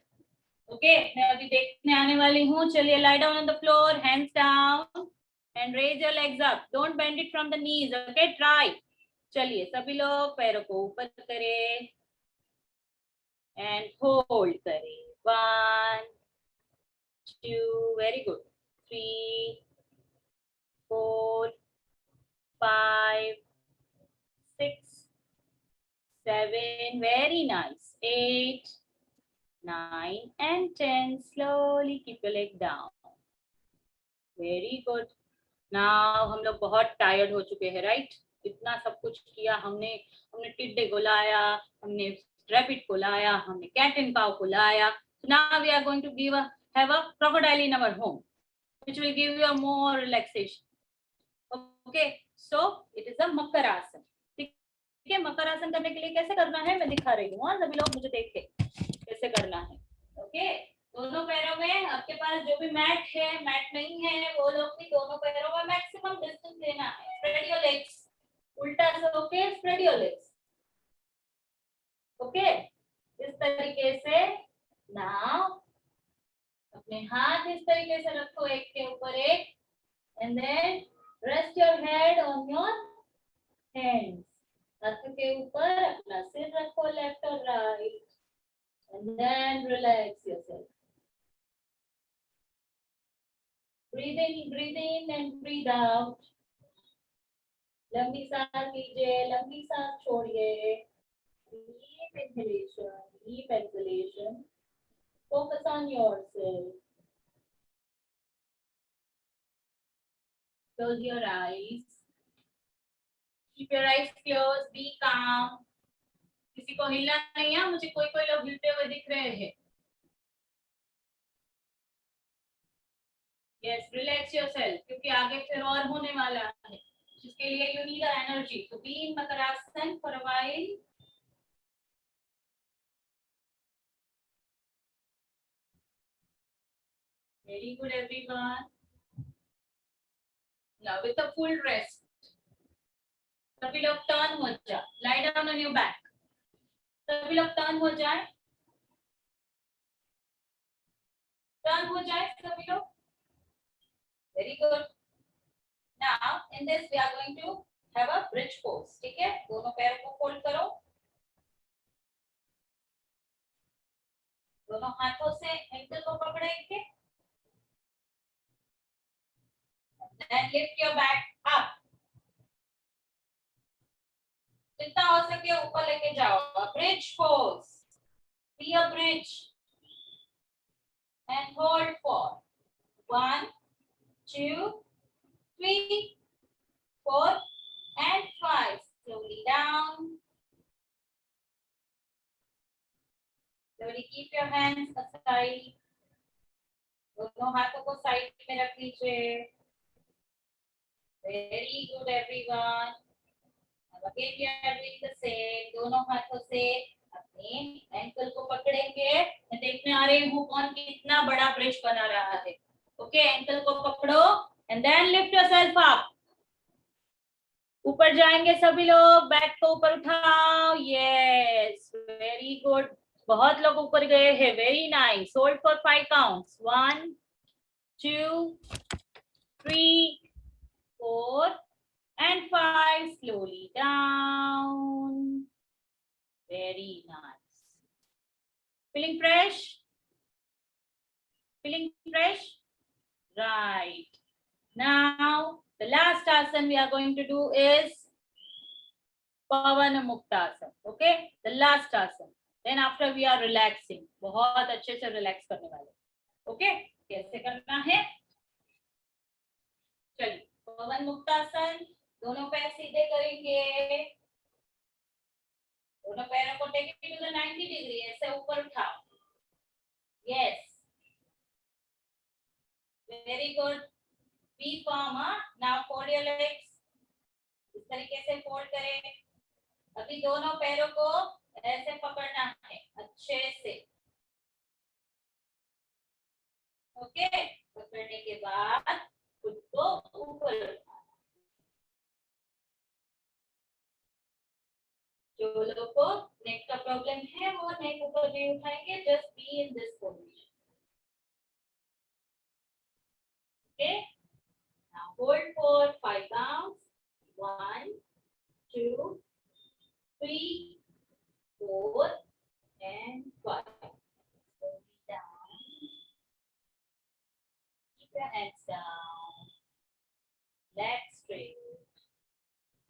Okay, मैं अभी देखने आने वाली हूँ. चलिए, lie down on the floor, hands down and raise your legs up. Don't bend it from the knees. Okay, try. चलिए सभी लोग पैरों को ऊपर करें and hold करें. 1 2, very good. 3 4 5 6 7, very nice. 8 9 and 10. Slowly keep your leg down. Very good. Now हम लोग बहुत टायर्ड हो चुके हैं, राइट? इतना सब कुछ किया हमने. हमने टिड्डे को लाया, हमने रैबिट को लाया, हमने कैट एंड काउ को लाया. So now we are going to have a crocodile in our home, which will give you a more relaxation. Okay, so it is a makarasana. ठीक है, मकरासन करने के लिए कैसे करना है मैं दिखा रही हूँ. सभी लोग मुझे देख के कैसे करना है. ओके, दोनों पैरों में आपके पास जो भी मैट है, मैट नहीं है वो लोग भी दोनों पैरों में मैक्सिमम डिस्टेंस लेना है. Spread your legs. उल्टा से okay, spread your legs. Okay, इस तरीके से. नाउ अपने हाथ इस तरीके से रखो एक के ऊपर एक, and then rest your head on your hands. हाथ के ऊपर अपना सिर रखो, लेफ्ट और right, and then relax yourself. breathe in and breathe out. लंबी सांस लीजिए, लंबी सांस छोड़िए. Deep inhalation, deep exhalation. Focus on yourself. Close your eyes. Keep your eyes closed. Be calm. किसी को हिलना नहीं है. मुझे कोई कोई लोग हिलते हुए दिख रहे हैं. Yes, relax yourself. क्योंकि आगे फिर और होने वाला है, जिसके लिए you need energy. So be in Makarasan for a while. Very good, everyone. Now with a full rest. सभी लोग टर्न हो जाए. Lie down on your back. सभी लोग टर्न हो जाए. टर्न हो जाए सभी लोग. Very good. Now in this we are going to have a bridge pose. ठीक है, दोनों पैरों को फोल्ड करो. दोनों हाथों से एंकल को पकड़ेंगे. Then lift your back up. जितना हो सके ऊपर लेके जाओ. A bridge pose. Be a bridge. And hold for 1 2 3 4 and 5. Slowly down. Slowly keep your hands aside. दोनों हाथों को साइड में रख लीजिए. Very good, everyone. Now again we are doing the same. दोनों हाथों से अपने एंकल को पकड़ेंगे. मैं देखने आ रही हूँ कौन कितना बड़ा ब्रिज बना रहा है. ओके, एंकल को पकड़ो and then lift yourself up. ऊपर जाएंगे सभी लोग. बैक को ऊपर उठाओ. Yes, very good. बहुत लोग ऊपर गए हैं. Very nice. Hold for 5 counts. 1 2 3 4 and 5. Slowly down. Very nice. Feeling fresh? Feeling fresh? Right. Now the last asana we are going to do is Pavana Muktasana. Okay, the last asana. Then after we are relaxing. बहुत अच्छे से relax करने वाले. Okay, कैसे करना है? चलिए, पवन मुक्तासन. दोनों पैर सीधे करेंगे. दोनों पैरों को take it to the 90 degree. ऐसे ऊपर उठाओ. Yes. Very good. Be firm. Now fold your legs. इस तरीके से fold करें. अभी दोनों पैरों को ऐसे पकड़ना है अच्छे से। ओके, पकड़ने के बाद खुद को ऊपर उठाना। जो लोगों को नेक का प्रॉब्लम है वो नेक ऊपर नहीं उठाएंगे, just be in this position. Okay, now hold for 5 counts. 1 2 3 4 and 5. Slowly down. Keep your hands down. Legs straight.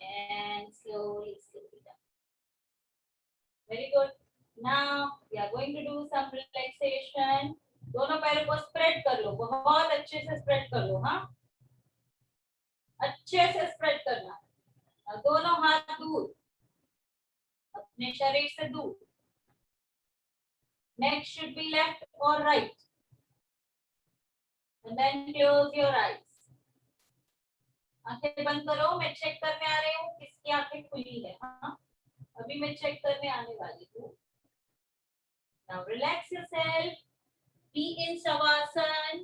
And slowly down. Very good. Now we are going to do some relaxation. दोनों पैरों को spread कर लो, बहुत अच्छे से spread कर लो। हाँ, अच्छे से स्प्रेड करना। और दोनों हाथ दूर, अपने शरीर से दूर। Neck should be left or right. And then close your eyes. आंखें बंद करो, मैं चेक करने आ रही हूँ किसकी आंखें खुली है। हाँ, अभी मैं चेक करने आने वाली हूँ। Now relax yourself. Be in Savasana.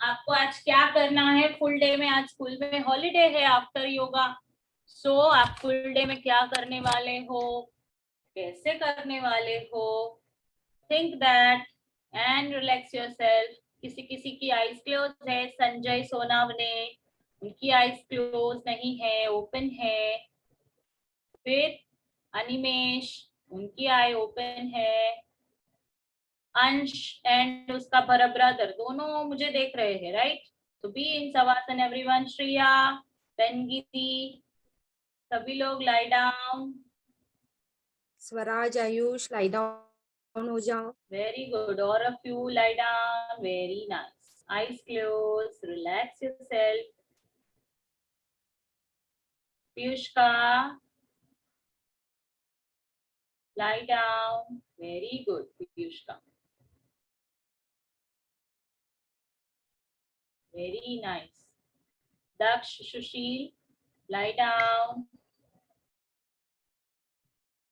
आपको आज क्या करना है फुल डे में? आज स्कूल में हॉलीडे है आफ्टर योगा। सो आप फुल डे में क्या करने वाले हो, कैसे करने वाले हो? Think that and relax yourself. किसी किसी की आईज क्लोज है, संजय सोनावने, उनकी आईज क्लोज नहीं है, ओपन है। फिर अनिमेश, उनकी आई ओपन है। अंश एंड उसका बड़ा ब्रदर दोनों मुझे देख रहे हैं, राइट? तो be in Shavasana everyone. Shriya, Tangeeti, सभी लोग lie down. Swaraj, Ayush, lie down हो जाओ। Very good, all of you lie down. Very nice. Eyes close, relax yourself. Piyushka, lie down. Very good Piyushka, very nice. Daksh, Sushil, lie down.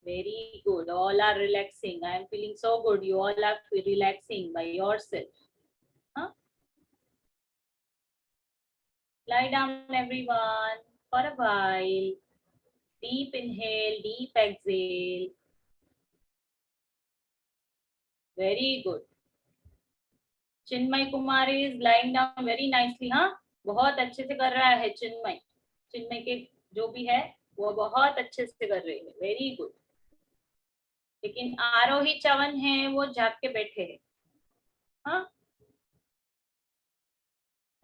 Very good. All are relaxing. I am feeling so good. You all are relaxing by yourself. Huh? Lie down, everyone, for a while. Deep inhale, deep exhale. Very good. Chinmay Kumar is lying down very nicely. हाँ, बहुत अच्छे से कर रहा है चिन्मय। चिन्मय के जो भी है वो बहुत अच्छे से कर रहे हैं। Very good. लेकिन आरोही चवन है, वो जाग के बैठे हैं। हाँ,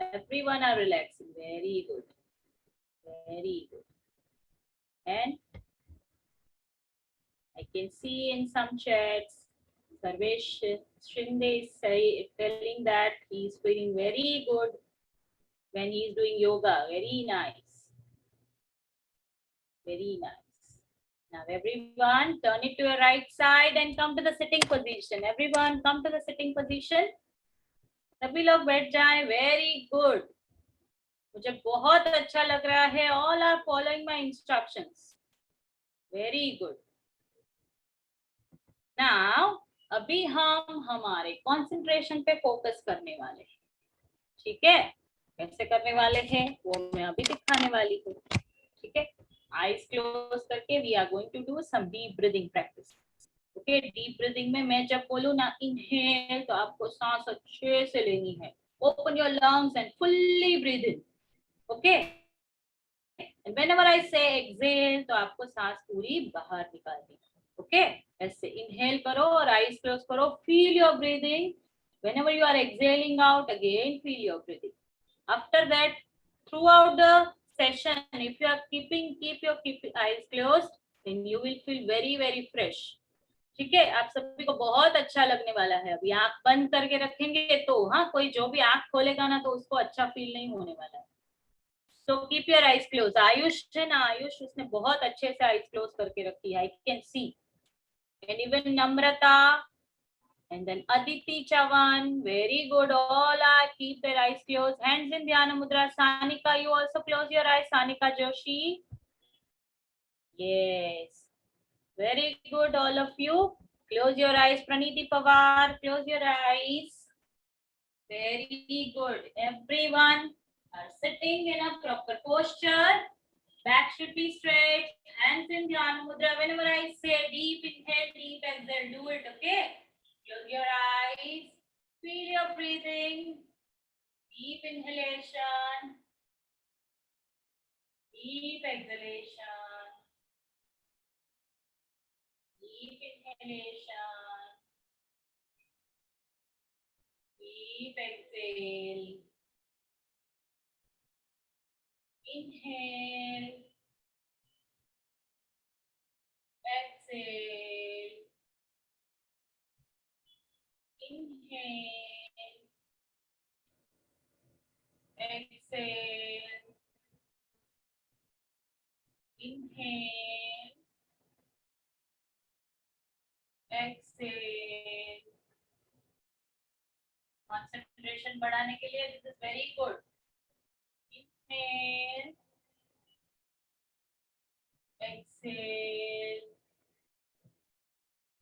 everyone are relaxing. Very good, very good. And I can see in some chats, Sarvesh Shinde is telling that he is feeling very good when he is doing yoga. Very nice, very nice. Now everyone turn it to your right side and come to the sitting position. Everyone come to the sitting position. सभी लोग बैठ जाएं। Very good, मुझे बहुत अच्छा लग रहा है। All are following my instructions. Very good. Now अभी हम हमारे कंसंट्रेशन पे फोकस करने वाले हैं। ठीक है, कैसे करने वाले हैं वो मैं अभी दिखाने वाली हूँ। ठीक है, आईज क्लोज करके we are going to do some deep breathing practice. Okay, deep breathing में मैं जब बोलूँ ना इनहेल, तो आपको सांस अच्छे से लेनी है। Open your lungs and fully breathe in. Okay, and whenever I say exhale, तो आपको सांस पूरी बाहर निकालनी है। ओके, ऐसे इनहेल करो और आईज क्लोज करो। Feel your breathing. Whenever you are exhaling out, again feel your breathing. After that, throughout the session, if you are keep your eyes closed, then you will feel very fresh. ठीक है, आप सभी को बहुत अच्छा लगने वाला है। अभी आंख बंद करके रखेंगे तो हाँ, कोई जो भी आंख खोलेगा ना तो उसको अच्छा फील नहीं होने वाला है। So keep your eyes close. Ayush है ना, आयुष उसने बहुत अच्छे से आईज क्लोज करके रखी है, आई can C. And even Namrata and then Aditi Chavan, very good. All are keep their eyes closed. Hands in Dhyana Mudra. Sanika, you also close your eyes. Sanika Joshi, Yes. Very good, all of you. Close your eyes, Praniti Pawar. Close your eyes. Very good. Everyone are sitting in a proper posture. Back should be straight. Hands in Dhyana Mudra. Whenever I say deep inhale, deep exhale, do it, okay? Close your eyes. Feel your breathing. Deep inhalation. Deep exhalation. Deep inhalation. Deep exhale. Inhale. Exhale. Inhale. Exhale. Inhale. Exhale. Concentration बढ़ाने के लिए this is very good. Inhale. Exhale.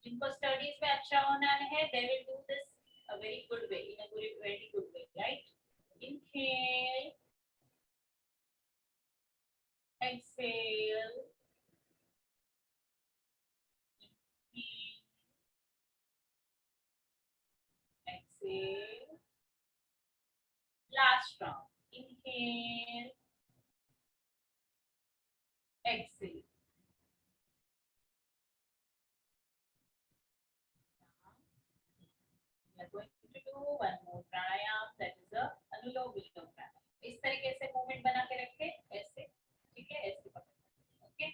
जिनको studies में अच्छा होना है they will do this a very good way, in a very good way, right? Inhale. Exhale. Inhale. Exhale. Last round. Inhale. Exhale. We are going to do one more pranayam, that is a Anulom Vilom pranayam. इस तरीके से movement बना के रखे, ऐसे, ठीक है, ऐसे पकड़ना, ओके?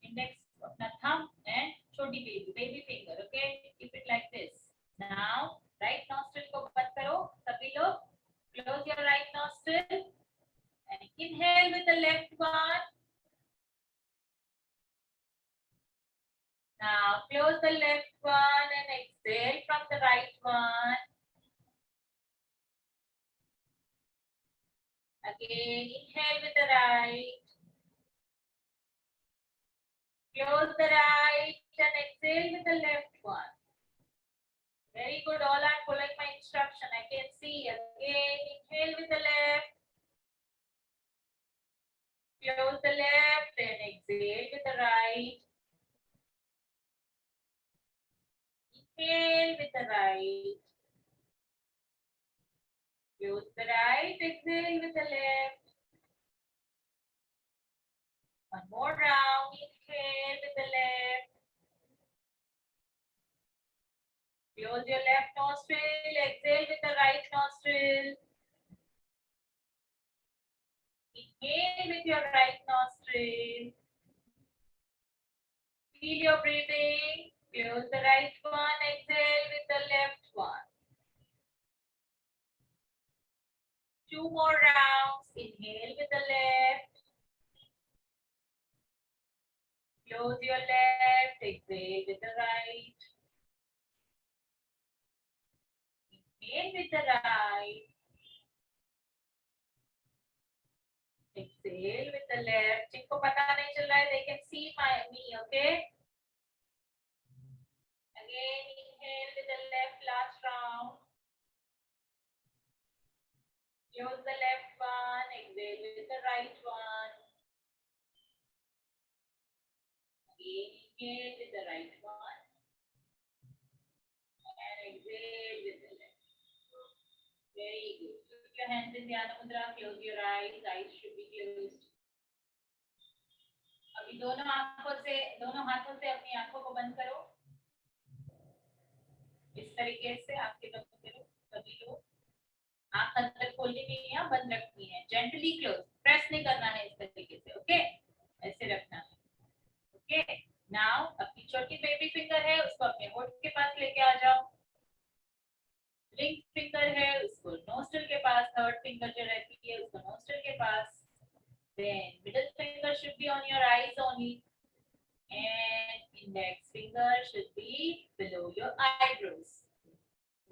इंडेक्स अपना थंब एंड छोटी baby finger, okay? Keep it like this. Now right nostril को बंद करो सभी लोग. Close your right nostril and inhale with the left one. Now close the left one and exhale from the right one. Again, inhale with the right. Close the right and exhale with the left one. Very good. All are following my instruction. I can see. Again, inhale with the left. Close the left and exhale with the right. Inhale with the right. Close the right, exhale with the left. One more round. Inhale with the left. Close your left nostril, exhale with the right nostril. Inhale with your right nostril. Feel your breathing. Close the right one, exhale with the left one. 2 more rounds. Inhale with the left. Close your left, exhale with the right. Inhale with the right. Exhale with the left. जिनको पता नहीं चल रहा है, they can see me, okay? Again, inhale with the left, last round. Close the left one, exhale with the right one. Again, inhale with the right one. And exhale with the left. Very good. Put your hands in Dhyana Mudra, close your eyes. Eyes should be closed. अभी दोनों हाथों से अपनी आंखों को बंद करो. इस तरीके से आपके बंद करो. सभी लोग आंख अंदर खोलनी नहीं है, बंद रखनी है. जेंटली क्लोज, प्रेस नहीं करना है इस तरीके से, ओके? ऐसे रखना है, ओके? नाउ अपनी छोटी बेबी फिंगर है, उसको अपने होठ के पास लेके आ जाओ. रिंग फिंगर है, उसको नोस्ट्रिल के पास. थर्ड फिंगर जो रहती है उसको नोस्ट्रिल के पास. Then middle finger should be on your eyes only, and index finger should be below your eyebrows.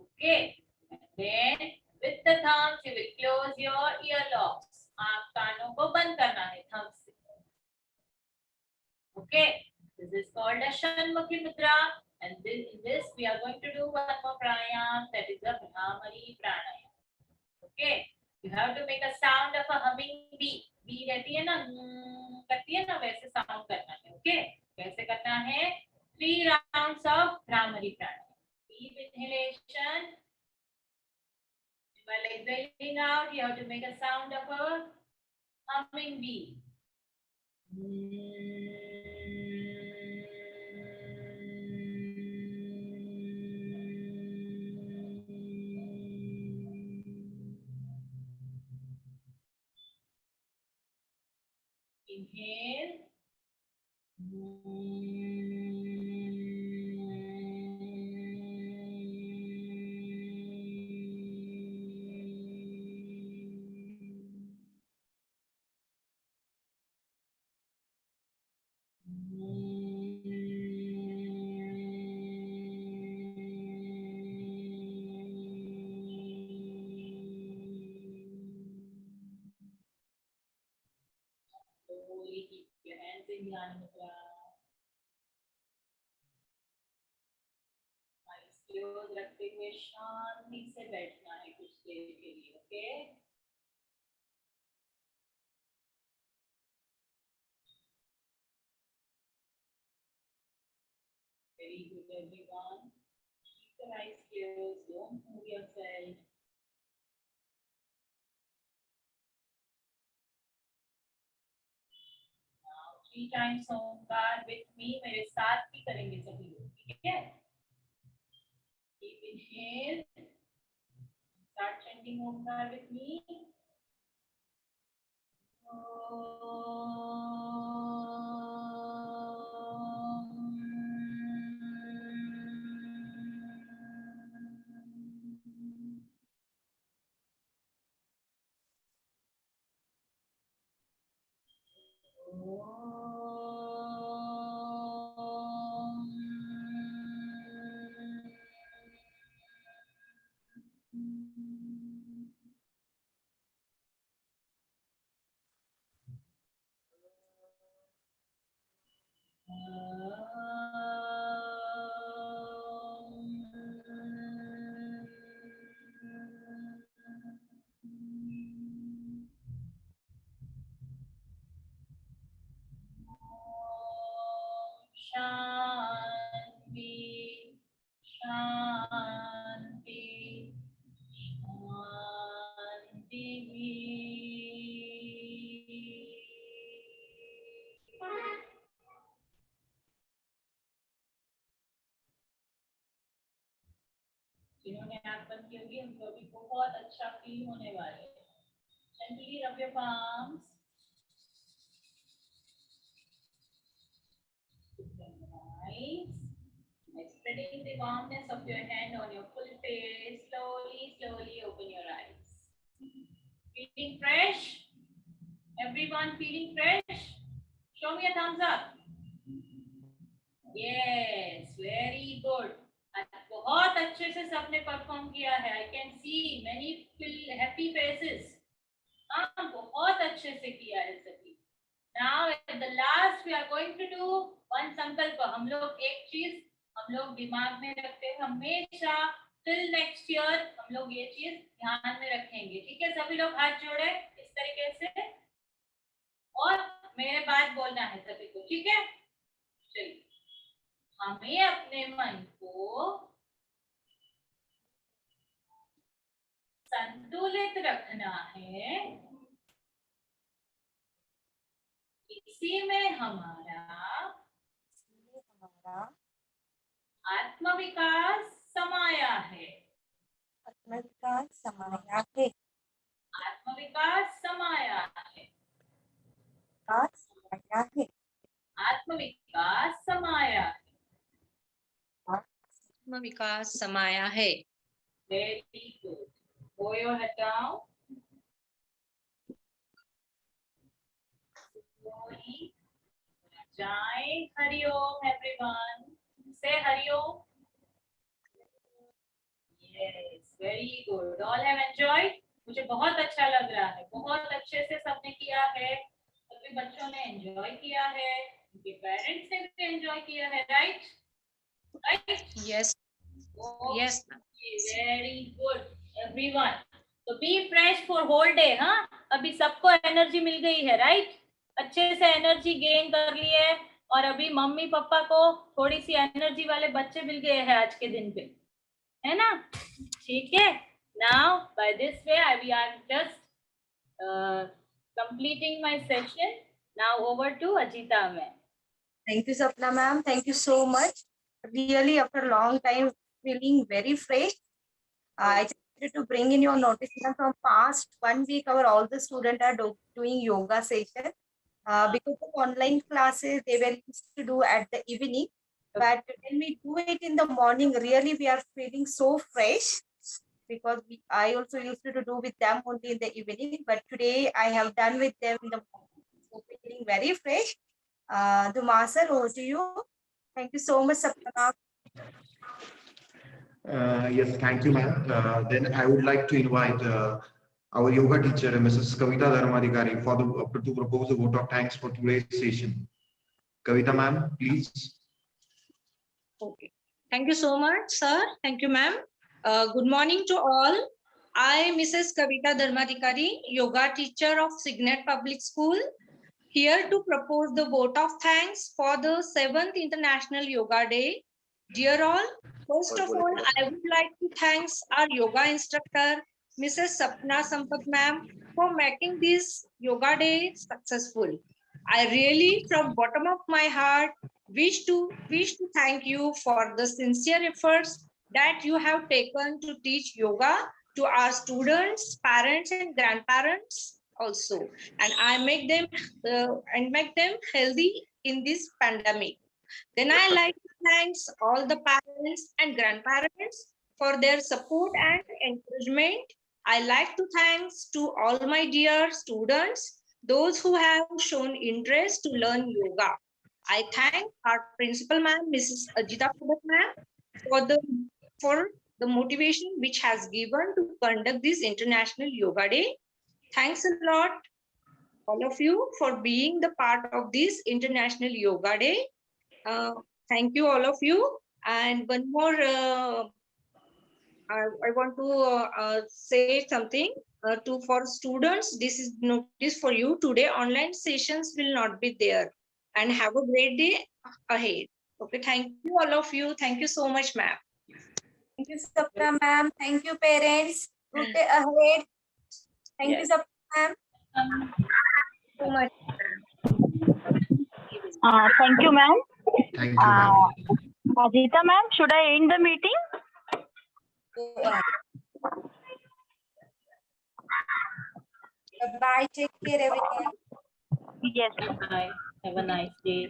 Okay. And then with the thumbs you will close your earlobes. आप कानों को बंद करना है थंब से. Okay, this is called a Shanmukhi Mudra, and in this we are going to do one more pranayam, that is a Bhramari pranayam. Okay, you have to make a sound of a humming bee. Bee रहती है ना, करती है ना, वैसे sound करना है. Okay, कैसे करना है? 3 rounds of Bhramari pranayam. Deep inhalation. While exhaling out, you have to make a sound of a humming bee. Inhale. Slowly keep your hands in Jnana Mudra. Eyes closed रखते हुए शांति से बैठना है कुछ देर के लिए. Okay? Very good, everyone. Keep your eyes closed. Don't move yourself. Now, 3 times Onkar with me. मेरे साथ भी करेंगे सभी लोग. ठीक है? Deep inhale. Start chanting Onkar with me. शांति शांति शांति. जिन्होंने आंख बंद की होगी उनको भी बहुत अच्छा फील होने वाले हैं. Gently rub your palms. Nice. By spreading the warmness of your hand on your full face, slowly, slowly open your eyes. Feeling fresh? Everyone feeling fresh? Show me a thumbs up. Yes, very good. बहुत अच्छे से सबने perform किया है. I can see many happy faces. हाँ, बहुत अच्छे से किया है सभी. Now at the last we are going to do one संकल्प. हम लोग एक चीज हम लोग दिमाग में रखते हैं हमेशा. till next year हम लोग ये चीज ध्यान में रखेंगे. ठीक है, सभी लोग हाथ जोड़े इस तरीके से और मेरे बात बोलना है सभी को. ठीक है, चलिए. हमें अपने मन को संतुलित रखना है. इसी में हमारा आत्मविकास समाया है. आत्मविकास समाया है. आत्मविकास समाया है. आत्मविकास समाया है. आत्मविकास समाया है. Very good. Hold your head down. Slowly. Jai Hari Om, everyone. Say Hari Om. Yes, very good. All have enjoyed. मुझे बहुत अच्छा लग रहा है. बहुत अच्छे से सबने किया है. सभी बच्चों ने एंजॉय किया है. उनके पेरेंट्स ने भी एंजॉय किया है, right? Right? Yes. Yes. Very good everyone. तो be fresh for whole day. हाँ, अभी सबको एनर्जी मिल गई है, राइट? अच्छे से एनर्जी गेन कर ली है और अभी मम्मी पापा को थोड़ी सी एनर्जी वाले बच्चे मिल गए हैं आज के दिन पे, है ना? ठीक है. Now by this way I we are just completing my session. Now over to Ajita ma'am. Thank you, Sapna ma'am. Thank you so much. Really, after a long time, feeling very fresh. I just wanted to bring in your notice that from past 1 week, all the students are doing yoga session. Because of online classes, they were used to do at the evening. But when we do it in the morning, really we are feeling so fresh. Because I also used to do with them only in the evening. But today I have done with them in the morning. So feeling very fresh. Duma sir, over to you. Thank you so much, Sapna. Yes, thank you, ma'am. Then I would like to invite our yoga teacher, Mrs. Kavita Dharmadhikari, to propose a vote of thanks for today's session. Kavita, ma'am, please. Okay. Thank you so much, sir. Thank you, ma'am. Good morning to all. I, Mrs. Kavita Dharmadhikari, yoga teacher of Signet Public School, here to propose the vote of thanks for the 7th International Yoga Day. Dear all, first of all, I would like to thank our yoga instructor, Mrs. Sapna Sampath ma'am, for making this yoga day successful. I really, from bottom of my heart, wish to thank you for the sincere efforts that you have taken to teach yoga to our students, parents, and grandparents also, and make them healthy in this pandemic. Then I like to thank all the parents and grandparents for their support and encouragement. I like to thanks to all my dear students, those who have shown interest to learn yoga. I thank our principal ma'am, Mrs. Ajita Pudhat ma'am, for the motivation which has given to conduct this International Yoga Day. Thanks a lot, all of you, for being the part of this International Yoga Day. Thank you, all of you. And one more, I want to say something for students. This is notice for you today. Online sessions will not be there. And have a great day ahead. Okay, thank you, all of you. Thank you so much, ma'am. Thank you, Sapna ma'am. Thank you, parents. Good day ahead. Thank you, Sapna ma'am. So much. Thank you, ma'am. Thank you, ma'am. Ajita ma'am, should I end the meeting? Go ahead. Bye. Take care, everyone. Yes. Bye. Have a nice day.